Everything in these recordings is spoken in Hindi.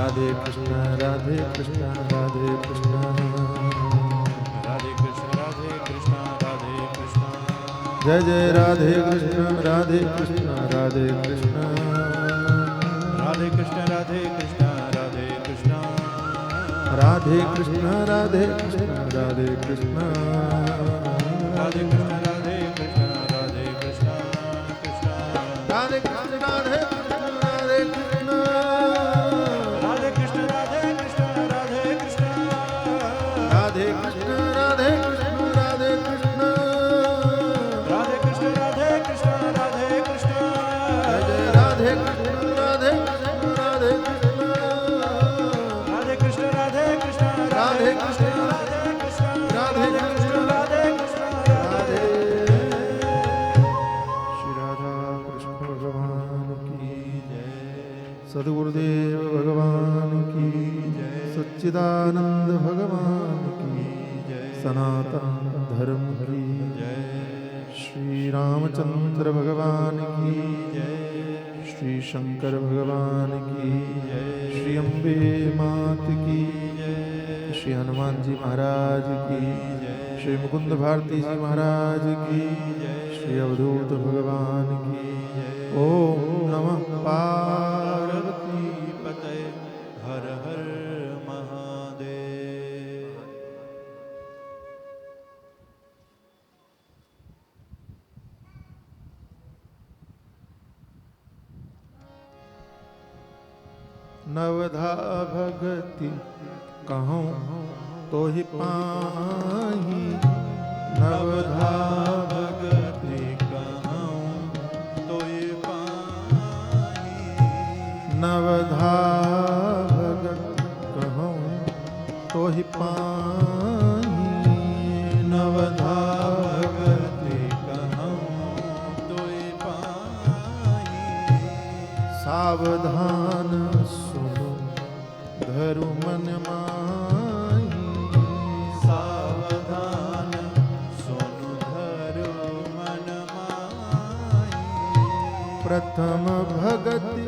राधे कृष्ण राधे कृष्ण राधे कृष्ण राधे कृष्ण राधे कृष्ण राधे कृष्ण जय जय राधे कृष्ण राधे कृष्ण राधे कृष्ण राधे कृष्ण राधे कृष्ण राधे कृष्ण राधे कृष्ण राधे कृष्ण राधे कृष्ण राधे कृष्ण राधे कृष्ण राधे कृष्ण कृष्ण राधे कृष्ण राधे कृष्ण राधे कृष्ण राधे कृष्ण राधे कृष्ण राधे कृष्ण राधे कृष्ण राधे कृष्ण राधे कृष्ण राधे कृष्ण राधे कृष्ण राधे कृष्ण जय जय राधे कृष्ण राधे कृष्ण राधे कृष्ण राधे कृष्ण राधे कृष्ण राधे कृष्ण राधे कृष्ण राधे राधे कृष्ण कृष्ण राधे कृष्ण राधे श्री राधा कृष्ण भगवान की सद्गुरुदेव भगवान की सच्चिदानंद भगवान की सनातन धर्म की श्री रामचंद्र भगवान की श्री शंकर भगवान की श्री अम्बे मात की श्री हनुमान जी महाराज की श्री मुकुंद भारती जी महाराज की श्री अवधूत भगवान की ओम नमः पार्वती पते हर हर महादेव। नवधा भगति कहूँ तो ही पाही नवधा भगति कहूँ तो ये पाही नवधा भगत कहूँ तो ही पाही नवधा भगति कहूँ तो ये पाही सावधान सुनो धरु मन माही सावधान सुनु धरो मन माही प्रथम भगति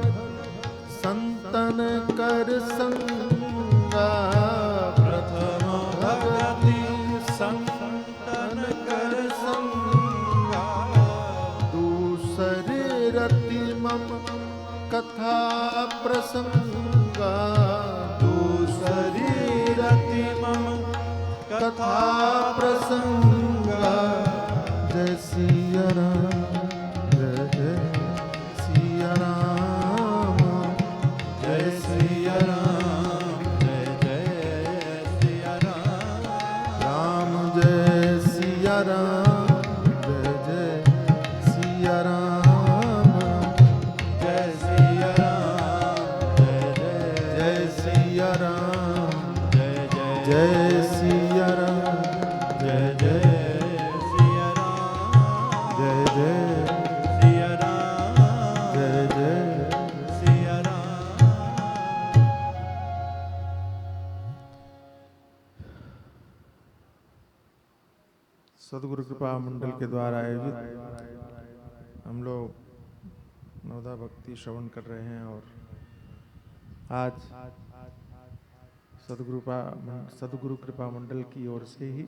संतन कर संगा प्रथम भगति संतन कर संगा दूसरे रति मम कथा प्रसंगा दूसरी रति मम कथा प्रसंगा जय सिया राम जय जय सिया राम जय सिया राम जय जय सिया राम राम जय सिया राम जय जय सिया राम जय सिया राम जय जय जय सिया राम जय जय जय सिया राम जय जय सिया राम जय जय सिया राम जय जय सिया राम। सदगुरु कृपा मंडल के द्वारा आयोजित हम लोग नवदा भक्ति श्रवण कर रहे हैं और आज सदगुरु कृपा मंडल की ओर से ही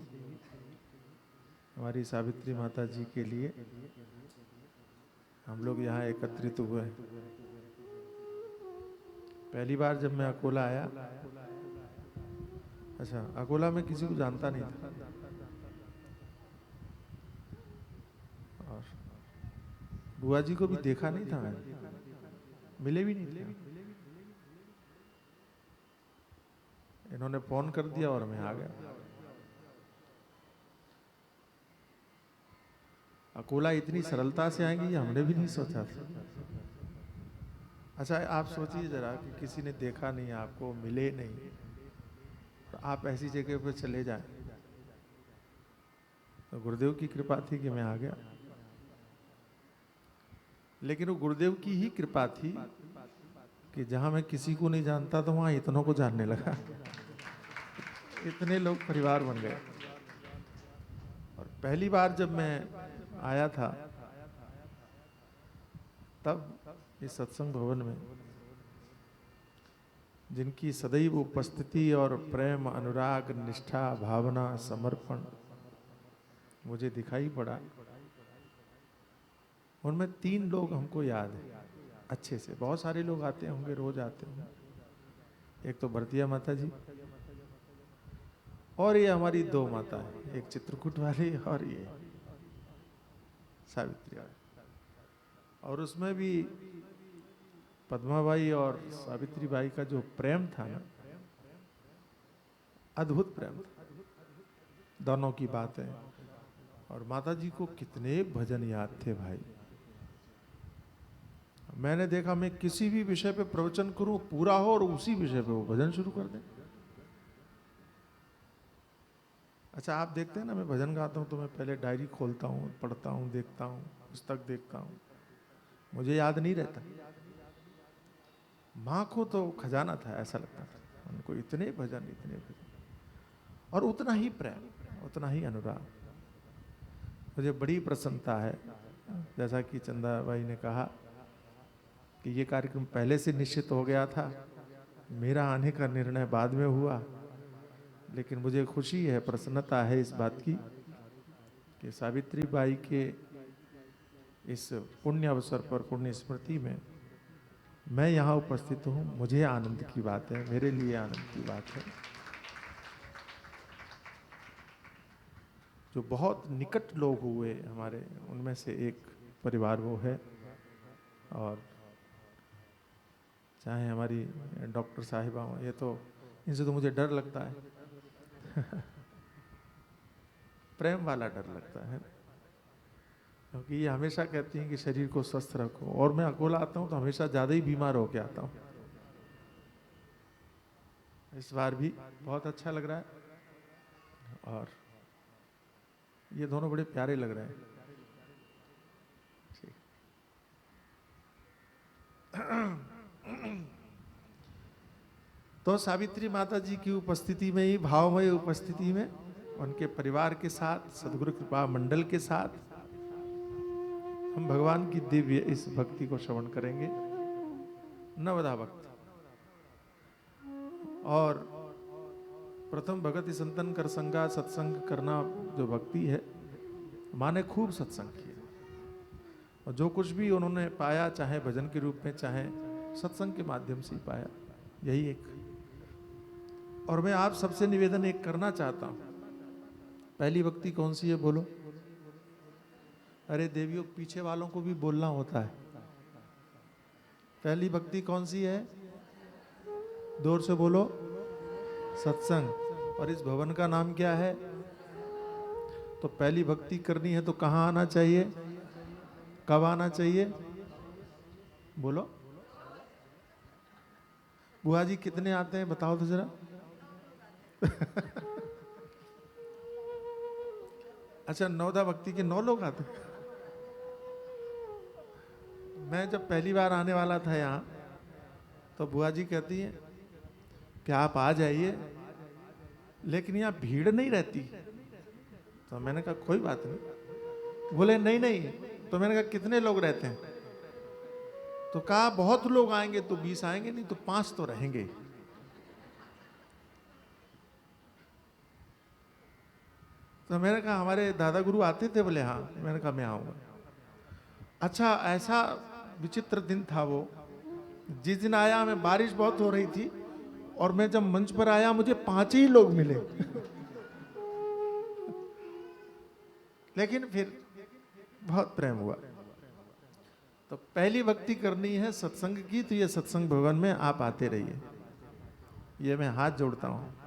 हमारी सावित्री माता जी के लिए हम लोग यहाँ एकत्रित हुए हैं। पहली बार जब मैं अकोला आया, अच्छा अकोला में किसी को जानता नहीं था और बुआ जी को भी देखा नहीं था, मैंने मिले भी नहीं थे। इन्होंने फोन कर दिया और मैं आ गया। अकोला इतनी सरलता से आएंगे ये हमने भी नहीं सोचा था। अच्छा आप सोचिए जरा कि किसी ने देखा नहीं, आपको मिले नहीं, और आप ऐसी जगह पे चले जाएं, तो गुरुदेव की कृपा थी कि मैं आ गया। लेकिन वो गुरुदेव की ही कृपा थी कि जहां मैं किसी को नहीं जानता तो वहां इतनों को जानने लगा। इतने लोग परिवार बन गए। और पहली बार जब मैं आया था तब इस सत्संग भवन में जिनकी सदैव उपस्थिति और प्रेम, अनुराग, निष्ठा, भावना, समर्पण मुझे दिखाई पड़ा। उनमें 3 लोग हमको याद है अच्छे से। बहुत सारे लोग आते होंगे, रोज आते होंगे। एक तो भरतिया माता जी, और ये हमारी 2 माता है, एक चित्रकूट वाली और ये सावित्री वाली। और उसमें भी पद्माबाई और सावित्री बाई का जो प्रेम था ना, अद्भुत प्रेम था। दोनों की बातें। और माता जी को कितने भजन याद थे भाई। मैंने देखा, मैं किसी भी विषय पे प्रवचन करूं, पूरा हो और उसी विषय पे वो भजन शुरू कर दें। अच्छा, आप देखते हैं ना, मैं भजन गाता हूं तो मैं पहले डायरी खोलता हूं, पढ़ता हूं, देखता हूं, पुस्तक देखता हूं, मुझे याद नहीं रहता। माँ को तो खजाना था, ऐसा लगता था उनको। इतने भजन, इतने भजन, और उतना ही प्रेम, उतना ही अनुराग। मुझे बड़ी प्रसन्नता है, जैसा कि चंदाबाई ने कहा कि ये कार्यक्रम पहले से निश्चित हो गया था, मेरा आने का निर्णय बाद में हुआ। लेकिन मुझे खुशी है, प्रसन्नता है इस बात की कि सावित्री बाई के इस पुण्य अवसर पर, पुण्य स्मृति में मैं यहाँ उपस्थित हूँ। मुझे आनंद की बात है, मेरे लिए आनंद की बात है। जो बहुत निकट लोग हुए हमारे, उनमें से एक परिवार वो है। और चाहे हमारी डॉक्टर साहिबा हो, ये तो, इनसे तो मुझे डर लगता है प्रेम वाला डर लगता है, क्योंकि ये हमेशा कहती हैं कि शरीर को स्वस्थ रखो, और मैं अकेला आता हूँ तो हमेशा ज़्यादा ही बीमार होके आता हूँ। इस बार भी बहुत अच्छा लग रहा है, और ये दोनों बड़े प्यारे लग रहे हैं। तो सावित्री माता जी की उपस्थिति में ही, भावमय उपस्थिति में, उनके परिवार के साथ, सदगुरु कृपा मंडल के साथ हम भगवान की दिव्य इस भक्ति को श्रवण करेंगे। नवदा भक्त। और प्रथम भगत संतन कर संगा, सत्संग करना जो भक्ति है, माने खूब सत्संग किया, और जो कुछ भी उन्होंने पाया, चाहे भजन के रूप में, चाहे सत्संग के माध्यम से ही पाया, यही एक। और मैं आप सबसे निवेदन एक करना चाहता हूं। पहली भक्ति कौन सी है बोलो? अरे देवियों, पीछे वालों को भी बोलना होता है। पहली भक्ति कौन सी है? जोर से बोलो। सत्संग। और इस भवन का नाम क्या है? तो पहली भक्ति करनी है तो कहां आना चाहिए, कब आना चाहिए? बोलो। बुआ जी कितने आते हैं बताओ तो जरा अच्छा, नवदा भक्ति के 9 लोग आते हैं। मैं जब पहली बार आने वाला था यहाँ, तो बुआ जी कहती है कि आप आ जाइए, लेकिन यहाँ भीड़ नहीं रहती। तो मैंने कहा कोई बात नहीं। बोले नहीं नहीं। तो मैंने कहा कितने लोग रहते हैं? तो कहा बहुत लोग आएंगे तो 20 आएंगे, नहीं तो 5 तो रहेंगे। तो मैंने कहा हमारे दादा गुरु आते थे? बोले हाँ। मैंने कहा मैं आऊंगा। अच्छा, ऐसा विचित्र दिन था वो। जिस दिन आया मैं, बारिश बहुत हो रही थी, और मैं जब मंच पर आया मुझे 5 ही लोग मिले लेकिन फिर बहुत प्रेम हुआ। तो पहली भक्ति करनी है सत्संग की, तो ये सत्संग भवन में आप आते रहिए। ये मैं हाथ जोड़ता हूं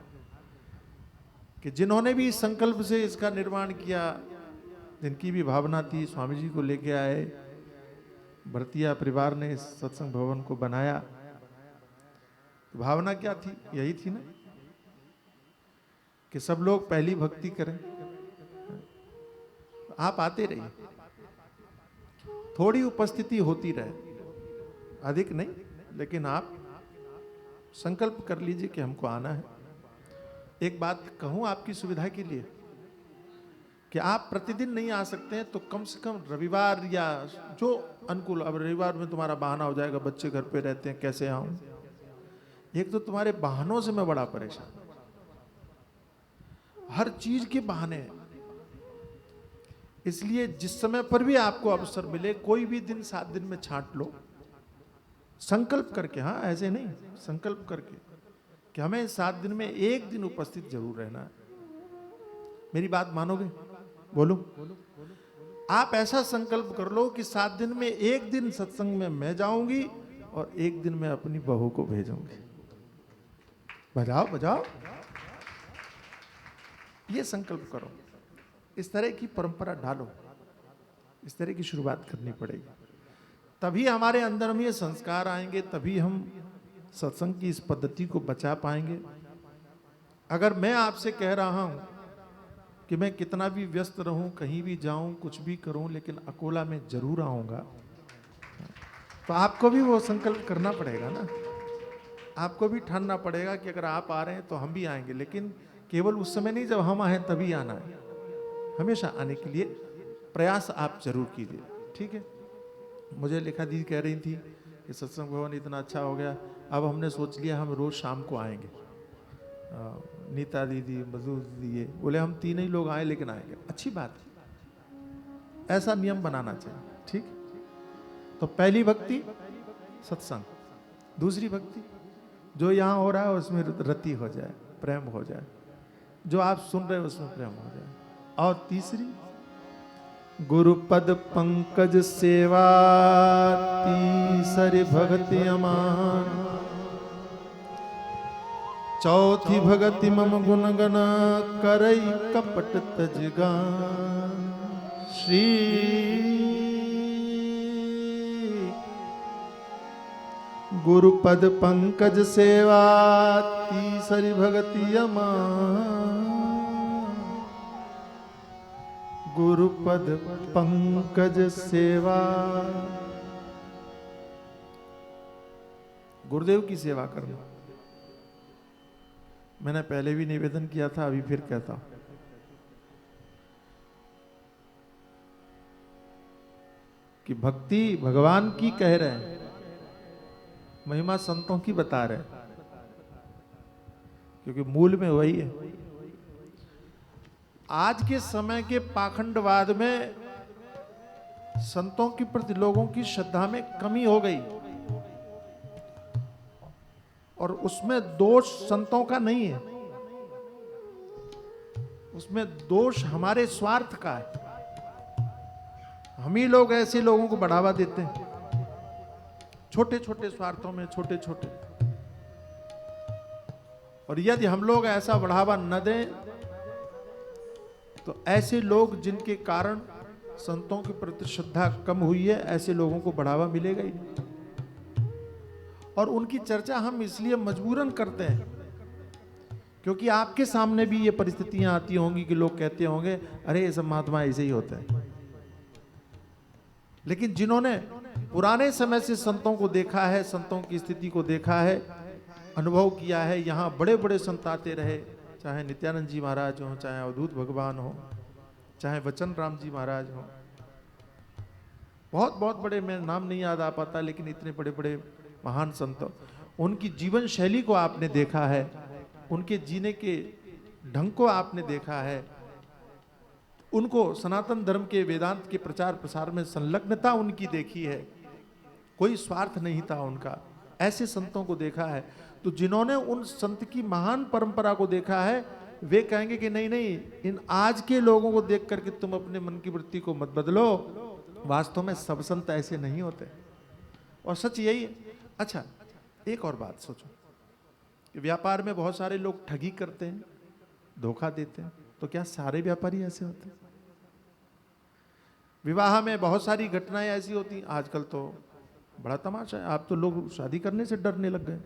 कि जिन्होंने भी इस संकल्प से इसका निर्माण किया, जिनकी भी भावना थी, स्वामी जी को लेके आए, भरतिया परिवार ने इस सत्संग भवन को बनाया। तो भावना क्या थी? यही थी ना कि सब लोग पहली भक्ति करें। आप आते रहिए, थोड़ी उपस्थिति होती रहे, अधिक नहीं, लेकिन आप संकल्प कर लीजिए कि हमको आना है। एक बात कहूं आपकी सुविधा के लिए, कि आप प्रतिदिन नहीं आ सकते हैं तो कम से कम रविवार या जो अनुकूल। अब रविवार में तुम्हारा बहाना हो जाएगा, बच्चे घर पे रहते हैं, कैसे आऊं? एक तो तुम्हारे बहानों से मैं बड़ा परेशान हूं, हर चीज के बहाने हैं। इसलिए जिस समय पर भी आपको अवसर मिले, कोई भी दिन 7 दिन में छांट लो, संकल्प करके, हाँ ऐसे नहीं, संकल्प करके कि हमें 7 दिन में एक दिन उपस्थित जरूर रहना है। मेरी बात मानोगे? बोलो। आप ऐसा संकल्प कर लो कि 7 दिन में एक दिन सत्संग में मैं जाऊंगी और एक दिन मैं अपनी बहू को भेजूंगी। बजाओ बजाओ, ये संकल्प करो, इस तरह की परंपरा डालो, इस तरह की शुरुआत करनी पड़ेगी। तभी हमारे अंदर में ये संस्कार आएंगे, तभी हम सत्संग की इस पद्धति को बचा पाएंगे। अगर मैं आपसे कह रहा हूं कि मैं कितना भी व्यस्त रहूं, कहीं भी जाऊं, कुछ भी करूं, लेकिन अकोला में जरूर आऊंगा, तो आपको भी वो संकल्प करना पड़ेगा ना। आपको भी ठानना पड़ेगा कि अगर आप आ रहे हैं तो हम भी आएंगे, लेकिन केवल उस समय नहीं जब हम आए तभी आना है, हमेशा आने के लिए प्रयास आप जरूर कीजिए। ठीक है। मुझे लेखा दीदी कह रही थी कि सत्संग भवन इतना अच्छा हो गया, अब हमने सोच लिया हम रोज शाम को आएंगे। नीता दीदी, मधु दीदी, बोले हम 3 ही लोग आए लेकिन आएंगे। अच्छी बात है, ऐसा नियम बनाना चाहिए। ठीक। तो पहली भक्ति सत्संग, दूसरी भक्ति जो यहाँ हो रहा है उसमें रति हो जाए, प्रेम हो जाए, जो आप सुन रहे हो उसमें प्रेम हो जाए। और तीसरी गुरुपद पंकज सेवा, तीसरी भक्ति अमान, चौथी भगति मम गुण गण करई कपट तजगान। श्री गुरुपद पंकज सेवा, तीसरी भगति अमान, गुरुपद पंकज सेवा। गुरुदेव की सेवा करना। मैंने पहले भी निवेदन किया था, अभी फिर कहता हूं कि भक्ति भगवान की कह रहे हैं, महिमा संतों की बता रहे हैं, क्योंकि मूल में वही है। आज के समय के पाखंडवाद में संतों के प्रति लोगों की श्रद्धा में कमी हो गई, और उसमें दोष संतों का नहीं है, उसमें दोष हमारे स्वार्थ का है। हम ही लोग ऐसे लोगों को बढ़ावा देते हैं, छोटे छोटे स्वार्थों में, छोटे छोटे। और यदि हम लोग ऐसा बढ़ावा न दें तो ऐसे लोग जिनके कारण संतों के प्रति श्रद्धा कम हुई है, ऐसे लोगों को बढ़ावा मिलेगा ही नहीं। और उनकी चर्चा हम इसलिए मजबूरन करते हैं क्योंकि आपके सामने भी ये परिस्थितियां आती होंगी कि लोग कहते होंगे अरे ये सब महात्मा ऐसे ही होते हैं। लेकिन जिन्होंने पुराने समय से संतों को देखा है, संतों की स्थिति को देखा है, अनुभव किया है, यहाँ बड़े बड़े संत आते रहे, चाहे नित्यानंद जी महाराज हो, चाहे अवधूत भगवान हो, चाहे वचन राम जी महाराज हो, बहुत बहुत बड़े, मैं नाम नहीं याद आ पाता, लेकिन इतने बड़े बड़े महान संत, उनकी जीवन शैली को आपने देखा है, उनके जीने के ढंग को आपने देखा है, उनको सनातन धर्म के वेदांत के प्रचार प्रसार में संलग्नता उनकी देखी है, कोई स्वार्थ नहीं था उनका, ऐसे संतों को देखा है। तो जिन्होंने उन संत की महान परंपरा को देखा है, वे कहेंगे कि नहीं नहीं, इन आज के लोगों को देख करके तुम अपने मन की वृत्ति को मत बदलो, वास्तव में सब संत ऐसे नहीं होते, और सच यही है। अच्छा, एक और बात सोचो कि व्यापार में बहुत सारे लोग ठगी करते हैं, धोखा देते हैं, तो क्या सारे व्यापारी ऐसे होते हैं? विवाह में बहुत सारी घटनाएं ऐसी होती, आजकल तो बड़ा तमाशा है, आप तो लोग शादी करने से डरने लग गए।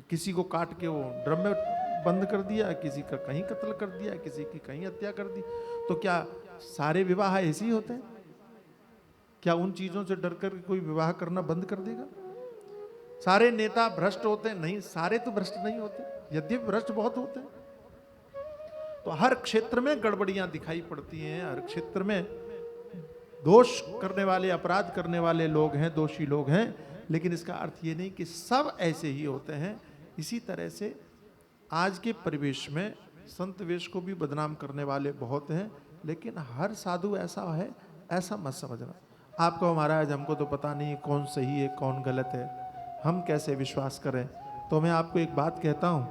किसी को काट के वो ड्रम में बंद कर दिया, किसी का कहीं कत्ल कर दिया, किसी की कहीं हत्या कर दी, तो क्या सारे विवाह ऐसे ही होते हैं? क्या उन चीजों से डर कर कोई विवाह करना बंद कर देगा? सारे नेता भ्रष्ट होते हैं? नहीं, सारे तो भ्रष्ट नहीं होते, यद्यपि भ्रष्ट बहुत होते हैं। तो हर क्षेत्र में गड़बड़ियां दिखाई पड़ती हैं, हर क्षेत्र में दोष करने वाले, अपराध करने वाले लोग हैं, दोषी लोग हैं, लेकिन इसका अर्थ ये नहीं कि सब ऐसे ही होते हैं। इसी तरह से आज के परिवेश में संत वेश को भी बदनाम करने वाले बहुत हैं, लेकिन हर साधु ऐसा है ऐसा मत समझना। आपको महाराज हमको तो पता नहीं कौन सही है कौन गलत है, हम कैसे विश्वास करें। तो मैं आपको एक बात कहता हूं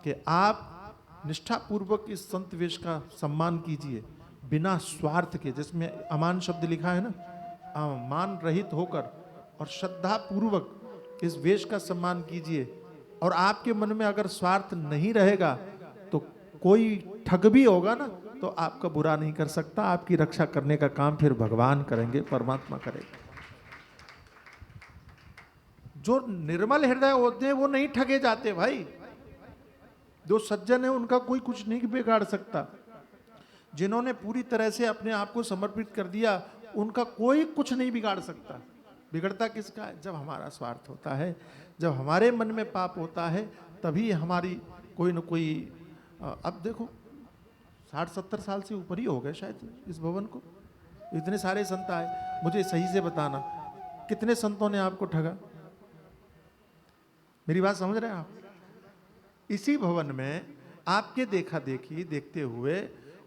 कि आप निष्ठापूर्वक इस संत वेश का सम्मान कीजिए बिना स्वार्थ के, जिसमें अमान शब्द लिखा है ना, मान रहित होकर और श्रद्धा पूर्वक इस वेश का सम्मान कीजिए। और आपके मन में अगर स्वार्थ नहीं रहेगा तो कोई ठग भी होगा ना तो आपका बुरा नहीं कर सकता, आपकी रक्षा करने का काम फिर भगवान करेंगे, परमात्मा करेगा। जो निर्मल हृदय होते हैं वो नहीं ठगे जाते भाई। जो सज्जन है उनका कोई कुछ नहीं बिगाड़ सकता। जिन्होंने पूरी तरह से अपने आप को समर्पित कर दिया उनका कोई कुछ नहीं बिगाड़ सकता। बिगड़ता किसका है? जब हमारा स्वार्थ होता है, जब हमारे मन में पाप होता है, तभी हमारी कोई न कोई अब देखो 60-70 साल से ऊपर ही हो गए शायद इस भवन को, इतने सारे संत आए। मुझे सही से बताना कितने संतों ने आपको ठगा? मेरी बात समझ रहे हैं आप? इसी भवन में आपके देखा देखी देखते हुए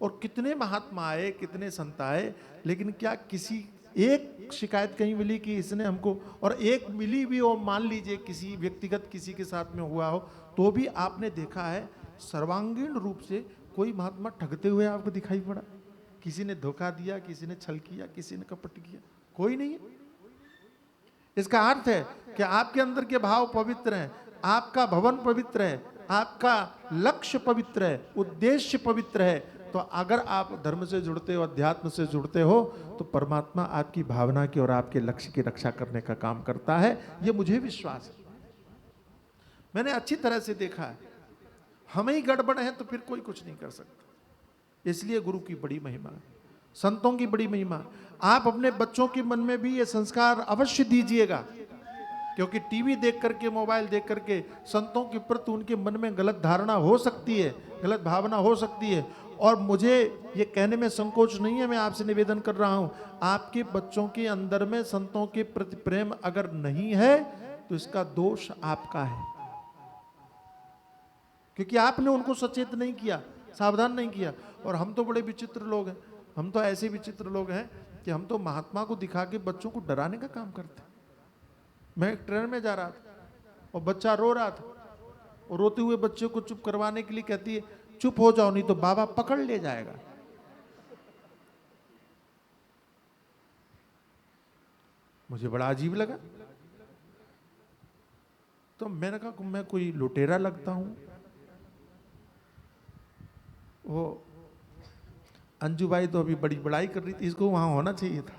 और कितने महात्मा आए, कितने संत आए, लेकिन क्या किसी एक शिकायत कहीं मिली कि इसने हमको, और एक मिली भी हो मान लीजिए किसी व्यक्तिगत किसी के साथ में हुआ हो, तो भी आपने देखा है सर्वांगीण रूप से कोई महात्मा ठगते हुए आपको दिखाई पड़ा? किसी ने धोखा दिया, किसी ने छल किया, किसी ने कपट किया? कोई नहीं है। इसका अर्थ है कि आपके अंदर के भाव पवित्र हैं, आपका भवन पवित्र है, आपका लक्ष्य पवित्र है, उद्देश्य पवित्र है। तो अगर आप धर्म से जुड़ते हो, अध्यात्म से जुड़ते हो, तो परमात्मा आपकी भावना की और आपके लक्ष्य की रक्षा करने का काम करता है। यह मुझे विश्वास है, मैंने अच्छी तरह से देखा है। हमें ही गड़बड़ है तो फिर कोई कुछ नहीं कर सकता। इसलिए गुरु की बड़ी महिमा है, संतों की बड़ी महिमा। आप अपने बच्चों के मन में भी ये संस्कार अवश्य दीजिएगा, क्योंकि टीवी देख करके, मोबाइल देख करके संतों के प्रति उनके मन में गलत धारणा हो सकती है, गलत भावना हो सकती है। और मुझे ये कहने में संकोच नहीं है, मैं आपसे निवेदन कर रहा हूं, आपके बच्चों के अंदर में संतों के प्रति प्रेम अगर नहीं है तो इसका दोष आपका है, क्योंकि आपने उनको सचेत नहीं किया, सावधान नहीं किया। और हम तो बड़े विचित्र लोग हैं, हम तो ऐसे विचित्र लोग हैं कि हम तो महात्मा को दिखा के बच्चों को डराने का काम करते हैं। मैं एक ट्रेन में जा रहा था और बच्चा रो रहा था, और रोते हुए बच्चे को चुप करवाने के लिए कहती है चुप हो जाओ नहीं तो बाबा पकड़ ले जाएगा। मुझे बड़ा अजीब लगा, तो मैंने कहा मैं कोई लुटेरा लगता हूं? वो अंजुबाई तो अभी बड़ी बड़ाई कर रही थी, इसको वहां होना चाहिए था।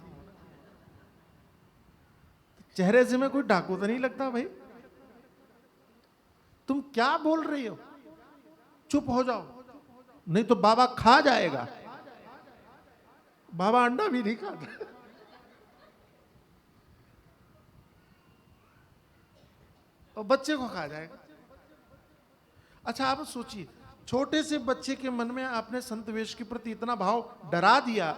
चेहरे से मैं कोई डाकू तो नहीं लगता भाई, तुम क्या बोल रही हो? चुप हो जाओ नहीं तो बाबा खा जाएगा। बाबा अंडा भी नहीं खाता। और बच्चे को खा जाएगा। अच्छा आप सोचिए, छोटे से बच्चे के मन में आपने संत वेश के प्रति इतना भाव डरा दिया,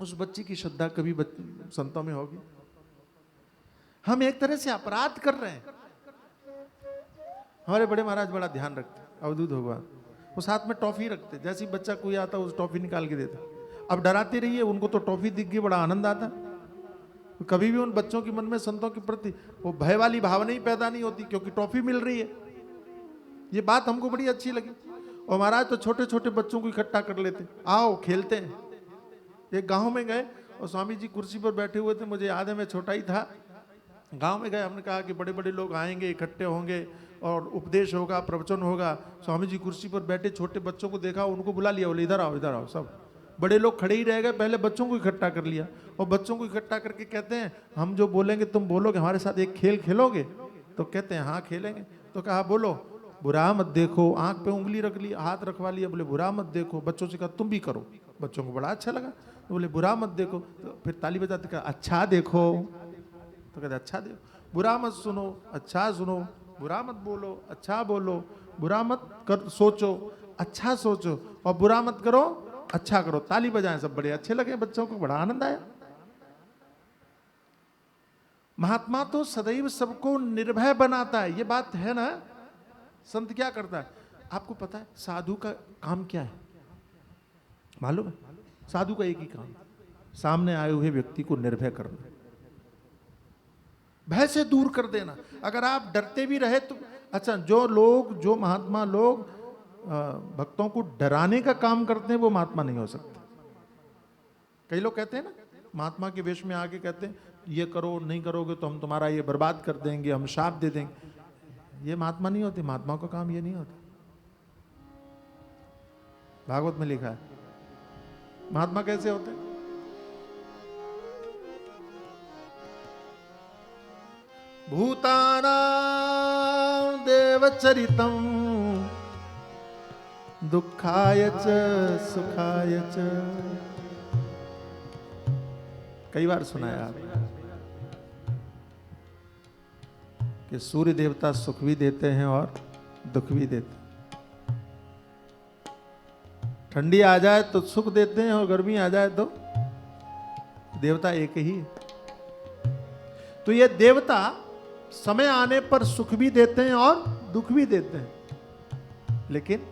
उस बच्चे की श्रद्धा कभी संतों में होगी? हम एक तरह से अपराध कर रहे हैं। हमारे बड़े महाराज बड़ा ध्यान रखते, अवधूत भगवान, वो साथ में टॉफी रखते, जैसे ही बच्चा कोई आता उस टॉफी निकाल के देता। अब डराते रहिए, उनको तो टॉफी दिख गई, बड़ा आनंद आता। कभी भी उन बच्चों के मन में संतों के प्रति वो भय वाली भावना ही पैदा नहीं होती, क्योंकि टॉफी मिल रही है। ये बात हमको बड़ी अच्छी लगी। और महाराज तो छोटे छोटे बच्चों को इकट्ठा कर लेते, आओ खेलते हैं। एक गांव में गए और स्वामी जी कुर्सी पर बैठे हुए थे, मुझे याद है मैं छोटा ही था। गांव में गए, हमने कहा कि बड़े बड़े लोग आएंगे, इकट्ठे होंगे और उपदेश होगा, प्रवचन होगा। स्वामी जी कुर्सी पर बैठे, छोटे बच्चों को देखा, उनको बुला लिया, बोले इधर आओ इधर आओ। सब बड़े लोग खड़े ही रह गए, पहले बच्चों को इकट्ठा कर लिया। और बच्चों को इकट्ठा करके कहते हैं हम जो बोलेंगे तुम बोलोगे, हमारे साथ एक खेल खेलोगे? तो कहते हैं हाँ खेलेंगे। तो कहा बोलो, बुरा मत देखो, आंख पे उंगली रख ली, हाथ रखवा लिया, बोले बुरा मत देखो। बच्चों से कहा तुम भी करो, बच्चों को बड़ा अच्छा लगा, तो बोले बुरा मत देखो। तो फिर ताली बजाते कहा अच्छा देखो, तो कहते अच्छा देखो। बुरा मत सुनो, अच्छा सुनो, बुरा मत बोलो, अच्छा बोलो, बुरा मत कर सोचो, अच्छा सोचो, और बुरा मत करो, अच्छा करो। ताली बजाएं, सब बड़े अच्छे लगे, बच्चों को बड़ा आनंद आया। महात्मा तो सदैव सबको निर्भय बनाता है, ये बात है ना। संत क्या करता है आपको पता है? साधु का काम क्या है मालूम है? साधु का एक ही काम, सामने आए हुए व्यक्ति को निर्भय करना, भय से दूर कर देना। अगर आप डरते भी रहे तो अच्छा, जो महात्मा लोग भक्तों को डराने का काम करते हैं वो महात्मा नहीं हो सकते। कई लोग कहते हैं ना, महात्मा के वेश में आके कहते हैं ये करो, नहीं करोगे तो हम तुम्हारा ये बर्बाद कर देंगे, हम शाप दे देंगे। ये महात्मा नहीं होते, महात्मा का काम ये नहीं होता। भागवत में लिखा है महात्मा कैसे होते हैं। भूतानां देवचरितं दुःखाय च सुखाय च। कई बार सुनाया आप कि सूर्य देवता सुख भी देते हैं और दुख भी देते हैं। ठंडी आ जाए तो सुख देते हैं और गर्मी आ जाए तो देवता एक ही है। तो ये देवता समय आने पर सुख भी देते हैं और दुख भी देते हैं, लेकिन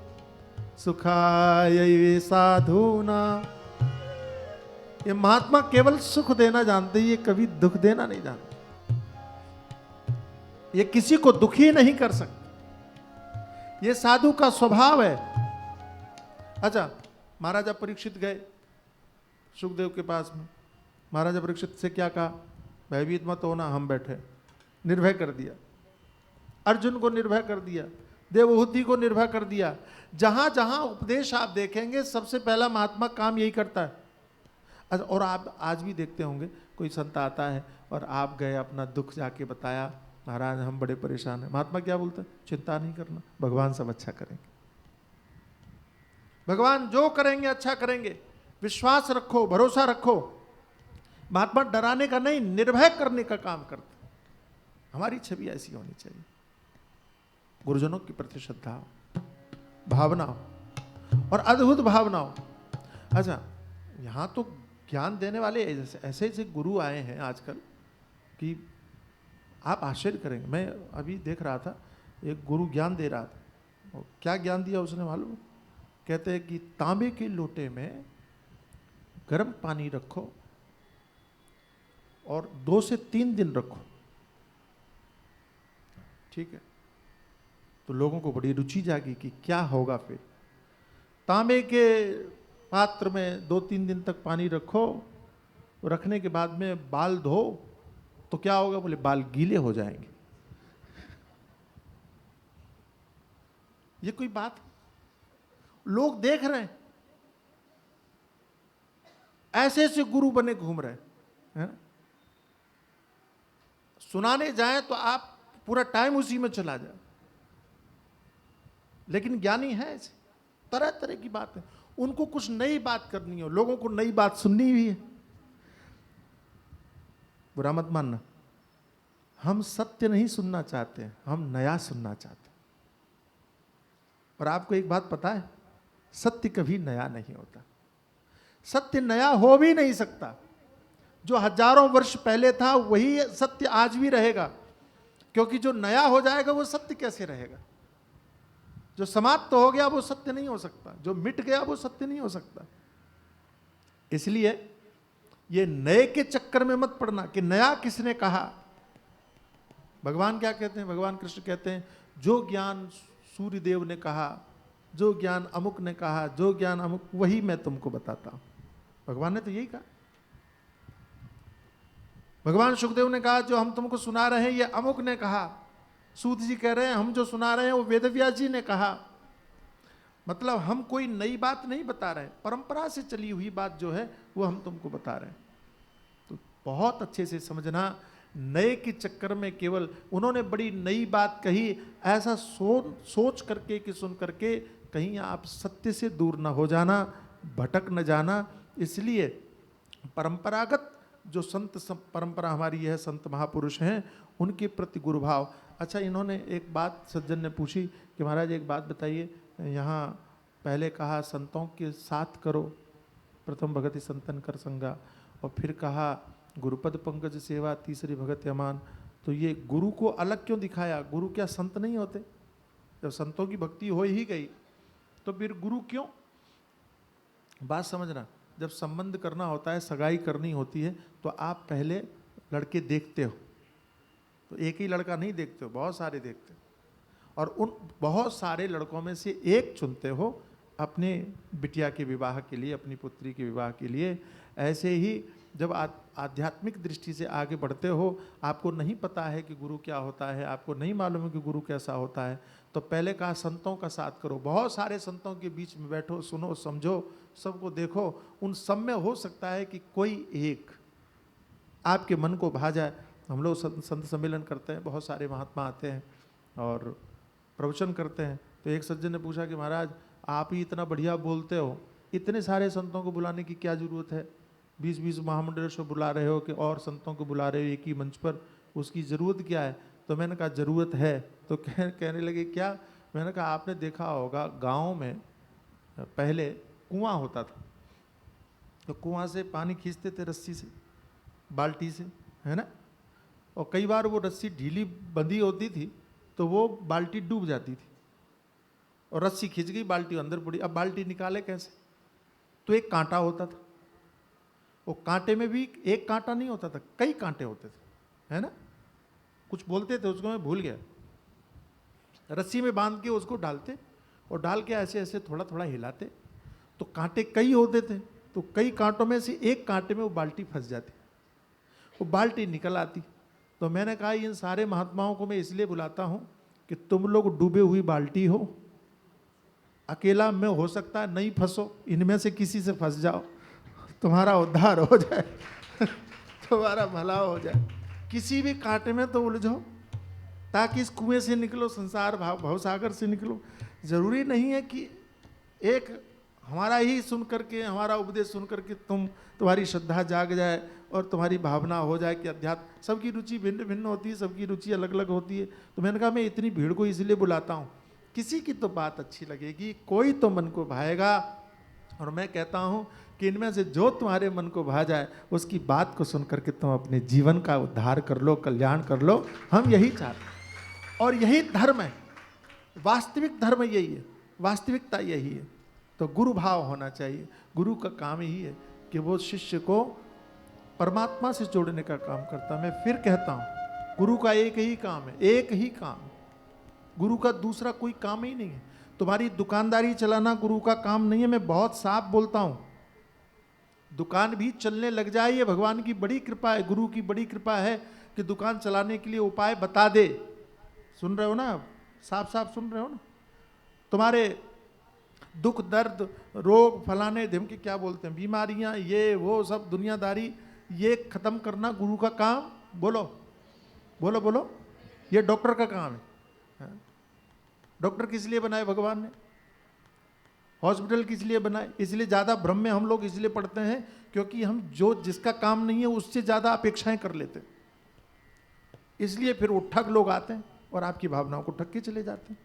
सुखाय साधुना, ये महात्मा केवल सुख देना जानते हैं, ये कभी दुख देना नहीं जानते। ये किसी को दुखी नहीं कर सकते, ये साधु का स्वभाव है। अच्छा, महाराजा परीक्षित गए सुखदेव के पास में, महाराजा परीक्षित से क्या कहा? भयभीत मत होना, हम बैठे। निर्भय कर दिया, अर्जुन को निर्भय कर दिया, देवहूति को निर्भय कर दिया। जहां जहां उपदेश आप देखेंगे सबसे पहला महात्मा काम यही करता है। और आप आज भी देखते होंगे, कोई संत आता है और आप गए अपना दुख जाके बताया, महाराज हम बड़े परेशान हैं। महात्मा क्या बोलते हैं? चिंता नहीं करना, भगवान सब अच्छा करेंगे, भगवान जो करेंगे अच्छा करेंगे, विश्वास रखो, भरोसा रखो। महात्मा डराने का नहीं, निर्भय करने का काम करते। हमारी छवि ऐसी होनी चाहिए, गुरुजनों के प्रति श्रद्धा, भावना और अद्भुत भावनाओं। अच्छा, यहां तो ज्ञान देने वाले ऐसे ऐसे गुरु आए हैं आजकल कि आप आश्चर्य करेंगे। मैं अभी देख रहा था, एक गुरु ज्ञान दे रहा था, और क्या ज्ञान दिया उसने मालूम? कहते हैं कि तांबे के लोटे में गर्म पानी रखो और 2 से 3 दिन रखो, ठीक है? तो लोगों को बड़ी रुचि जागी कि क्या होगा फिर। तांबे के पात्र में 2-3 दिन तक पानी रखो, रखने के बाद में बाल धो तो क्या होगा? बोले बाल गीले हो जाएंगे। ये कोई बात? लोग देख रहे हैं, ऐसे ऐसे गुरु बने घूम रहे हैं। सुनाने जाए तो आप पूरा टाइम उसी में चला जाए, लेकिन ज्ञानी है ऐसे तरह तरह की बात है। उनको कुछ नई बात करनी हो, लोगों को नई बात सुननी भी है। बुरा मत मानना, हम सत्य नहीं सुनना चाहते हैं, हम नया सुनना चाहते हैं। और आपको एक बात पता है, सत्य कभी नया नहीं होता, सत्य नया हो भी नहीं सकता। जो हजारों वर्ष पहले था वही सत्य आज भी रहेगा, क्योंकि जो नया हो जाएगा वो सत्य कैसे रहेगा? जो समाप्त हो गया वो सत्य नहीं हो सकता, जो मिट गया वो सत्य नहीं हो सकता। इसलिए ये नए के चक्कर में मत पड़ना कि नया किसने कहा। भगवान क्या कहते हैं? भगवान कृष्ण कहते हैं, जो ज्ञान सूर्यदेव ने कहा, जो ज्ञान अमुक ने कहा, जो ज्ञान अमुक, वही मैं तुमको बताता हूं। भगवान ने तो यही कहा। भगवान सुखदेव ने कहा जो हम तुमको सुना रहे हैं ये अमुक ने कहा। सूत जी कह रहे हैं हम जो सुना रहे हैं वो वेदव्यास जी ने कहा। मतलब हम कोई नई बात नहीं बता रहे, परंपरा से चली हुई बात जो है वो हम तुमको बता रहे हैं। तो बहुत अच्छे से समझना, नए के चक्कर में केवल उन्होंने बड़ी नई बात कही ऐसा सोच करके कि सुन करके कहीं आप सत्य से दूर न हो जाना, भटक न जाना। इसलिए परंपरागत जो संत परंपरा हमारी है, संत महापुरुष हैं, उनके प्रति गुरुभाव। अच्छा, इन्होंने एक बात सज्जन ने पूछी कि महाराज एक बात बताइए, यहाँ पहले कहा संतों के साथ करो, प्रथम भगति संतन कर संगा, और फिर कहा गुरुपद पंकज सेवा तीसरी भगत यमान। तो ये गुरु को अलग क्यों दिखाया? गुरु क्या संत नहीं होते? जब संतों की भक्ति हो ही गई तो फिर गुरु क्यों? बात समझना, जब संबंध करना होता है, सगाई करनी होती है, तो आप पहले लड़के देखते हो। तो एक ही लड़का नहीं देखते हो, बहुत सारे देखते हो, और उन बहुत सारे लड़कों में से एक चुनते हो अपने बिटिया के विवाह के लिए, अपनी पुत्री के विवाह के लिए। ऐसे ही जब आध्यात्मिक दृष्टि से आगे बढ़ते हो, आपको नहीं पता है कि गुरु क्या होता है, आपको नहीं मालूम है कि गुरु कैसा होता है, तो पहले कहा संतों का साथ करो। बहुत सारे संतों के बीच में बैठो, सुनो, समझो, सबको देखो। उन सब में हो सकता है कि कोई एक आपके मन को भा जाए। हम लोग संत सम्मेलन करते हैं, बहुत सारे महात्मा आते हैं और प्रवचन करते हैं। तो एक सज्जन ने पूछा कि महाराज आप ही इतना बढ़िया बोलते हो, इतने सारे संतों को बुलाने की क्या जरूरत है? 20-20 महामंडलेश्वर बुला रहे हो कि और संतों को बुला रहे हो एक ही मंच पर, उसकी ज़रूरत क्या है? तो मैंने कहा ज़रूरत है। तो कहने लगे क्या? मैंने कहा आपने देखा होगा गाँव में पहले कुआं होता था, तो कुआं से पानी खींचते थे रस्सी से, बाल्टी से, है ना? और कई बार वो रस्सी ढीली बंधी होती थी तो वो बाल्टी डूब जाती थी, और रस्सी खींच गई, बाल्टी अंदर पड़ी। अब बाल्टी निकाले कैसे? तो एक कांटा होता था, वो कांटे में भी एक कांटा नहीं होता था, कई कांटे होते थे, है ना? कुछ बोलते थे उसको, मैं भूल गया। रस्सी में बांध के उसको डालते और डाल के ऐसे ऐसे थोड़ा थोड़ा हिलाते, तो कांटे कई होते थे, तो कई कांटों में से एक कांटे में वो बाल्टी फंस जाती, वो बाल्टी निकल आती। तो मैंने कहा इन सारे महात्माओं को मैं इसलिए बुलाता हूँ कि तुम लोग डूबे हुई बाल्टी हो, अकेला मैं हो सकता है नहीं फंसो, इनमें से किसी से फंस जाओ, तुम्हारा उद्धार हो जाए तुम्हारा भला हो जाए। किसी भी कांटे में तो उलझो ताकि इस कुएं से निकलो, संसार भवसागर से निकलो। जरूरी नहीं है कि एक हमारा ही सुन करके, हमारा उपदेश सुन करके तुम्हारी श्रद्धा जाग जाए और तुम्हारी भावना हो जाए कि अध्यात्म। सबकी रुचि भिन्न भिन्न होती है, सबकी रुचि अलग अलग होती है। तो मैंने कहा मैं इतनी भीड़ को इसलिए बुलाता हूँ, किसी की तो बात अच्छी लगेगी, कोई तो मन को भाएगा। और मैं कहता हूँ कि इनमें से जो तुम्हारे मन को भा जाए उसकी बात को सुन करके तुम अपने जीवन का उद्धार कर लो, कल्याण कर लो। हम यही चाहते हैं और यही धर्म है, वास्तविक धर्म यही है, वास्तविकता यही है। तो गुरु भाव होना चाहिए। गुरु का काम यही है कि वो शिष्य को परमात्मा से जोड़ने का काम करता है। मैं फिर कहता हूँ गुरु का एक ही काम है, एक ही काम। गुरु का दूसरा कोई काम ही नहीं है। तुम्हारी दुकानदारी चलाना गुरु का काम नहीं है। मैं बहुत साफ बोलता हूँ, दुकान भी चलने लग जाए ये भगवान की बड़ी कृपा है, गुरु की बड़ी कृपा है कि दुकान चलाने के लिए उपाय बता दे। सुन रहे हो ना? साफ साफ सुन रहे हो ना? तुम्हारे दुख दर्द रोग फलाने धमकी क्या बोलते हैं, बीमारियां, ये वो सब दुनियादारी, ये खत्म करना गुरु का काम। बोलो बोलो बोलो, ये डॉक्टर का काम है। डॉक्टर किस लिए बनाए भगवान ने? हॉस्पिटल किस लिए बनाए? इसलिए ज़्यादा भ्रम में हम लोग इसलिए पढ़ते हैं क्योंकि हम जो जिसका काम नहीं है उससे ज़्यादा अपेक्षाएं कर लेते हैं। इसलिए फिर वो ठग लोग आते हैं और आपकी भावनाओं को ठग के चले जाते हैं।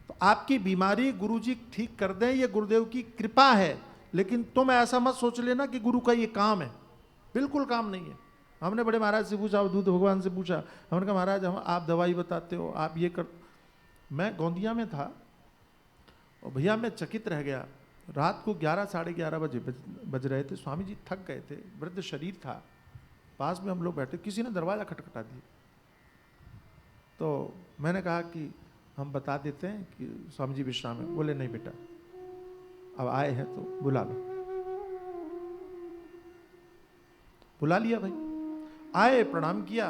तो आपकी बीमारी गुरुजी ठीक कर दें, ये गुरुदेव की कृपा है। लेकिन तुम ऐसा मत सोच लेना कि गुरु का ये काम है, बिल्कुल काम नहीं है। हमने बड़े महाराज से पूछा, अवधूत भगवान से पूछा, हमने कहा महाराज आप दवाई बताते हो, आप ये कर। मैं गोंदिया में था और भैया मैं चकित रह गया। रात को 11 साढ़े 11 बजे बज रहे थे। स्वामी जी थक गए थे, वृद्ध शरीर था, पास में हम लोग बैठे, किसी ने दरवाज़ा खटखटा दिया। तो मैंने कहा कि हम बता देते हैं कि स्वामी जी विश्राम है। बोले नहीं बेटा, अब आए हैं तो बुला लो। बुला लिया भाई, आए, प्रणाम किया,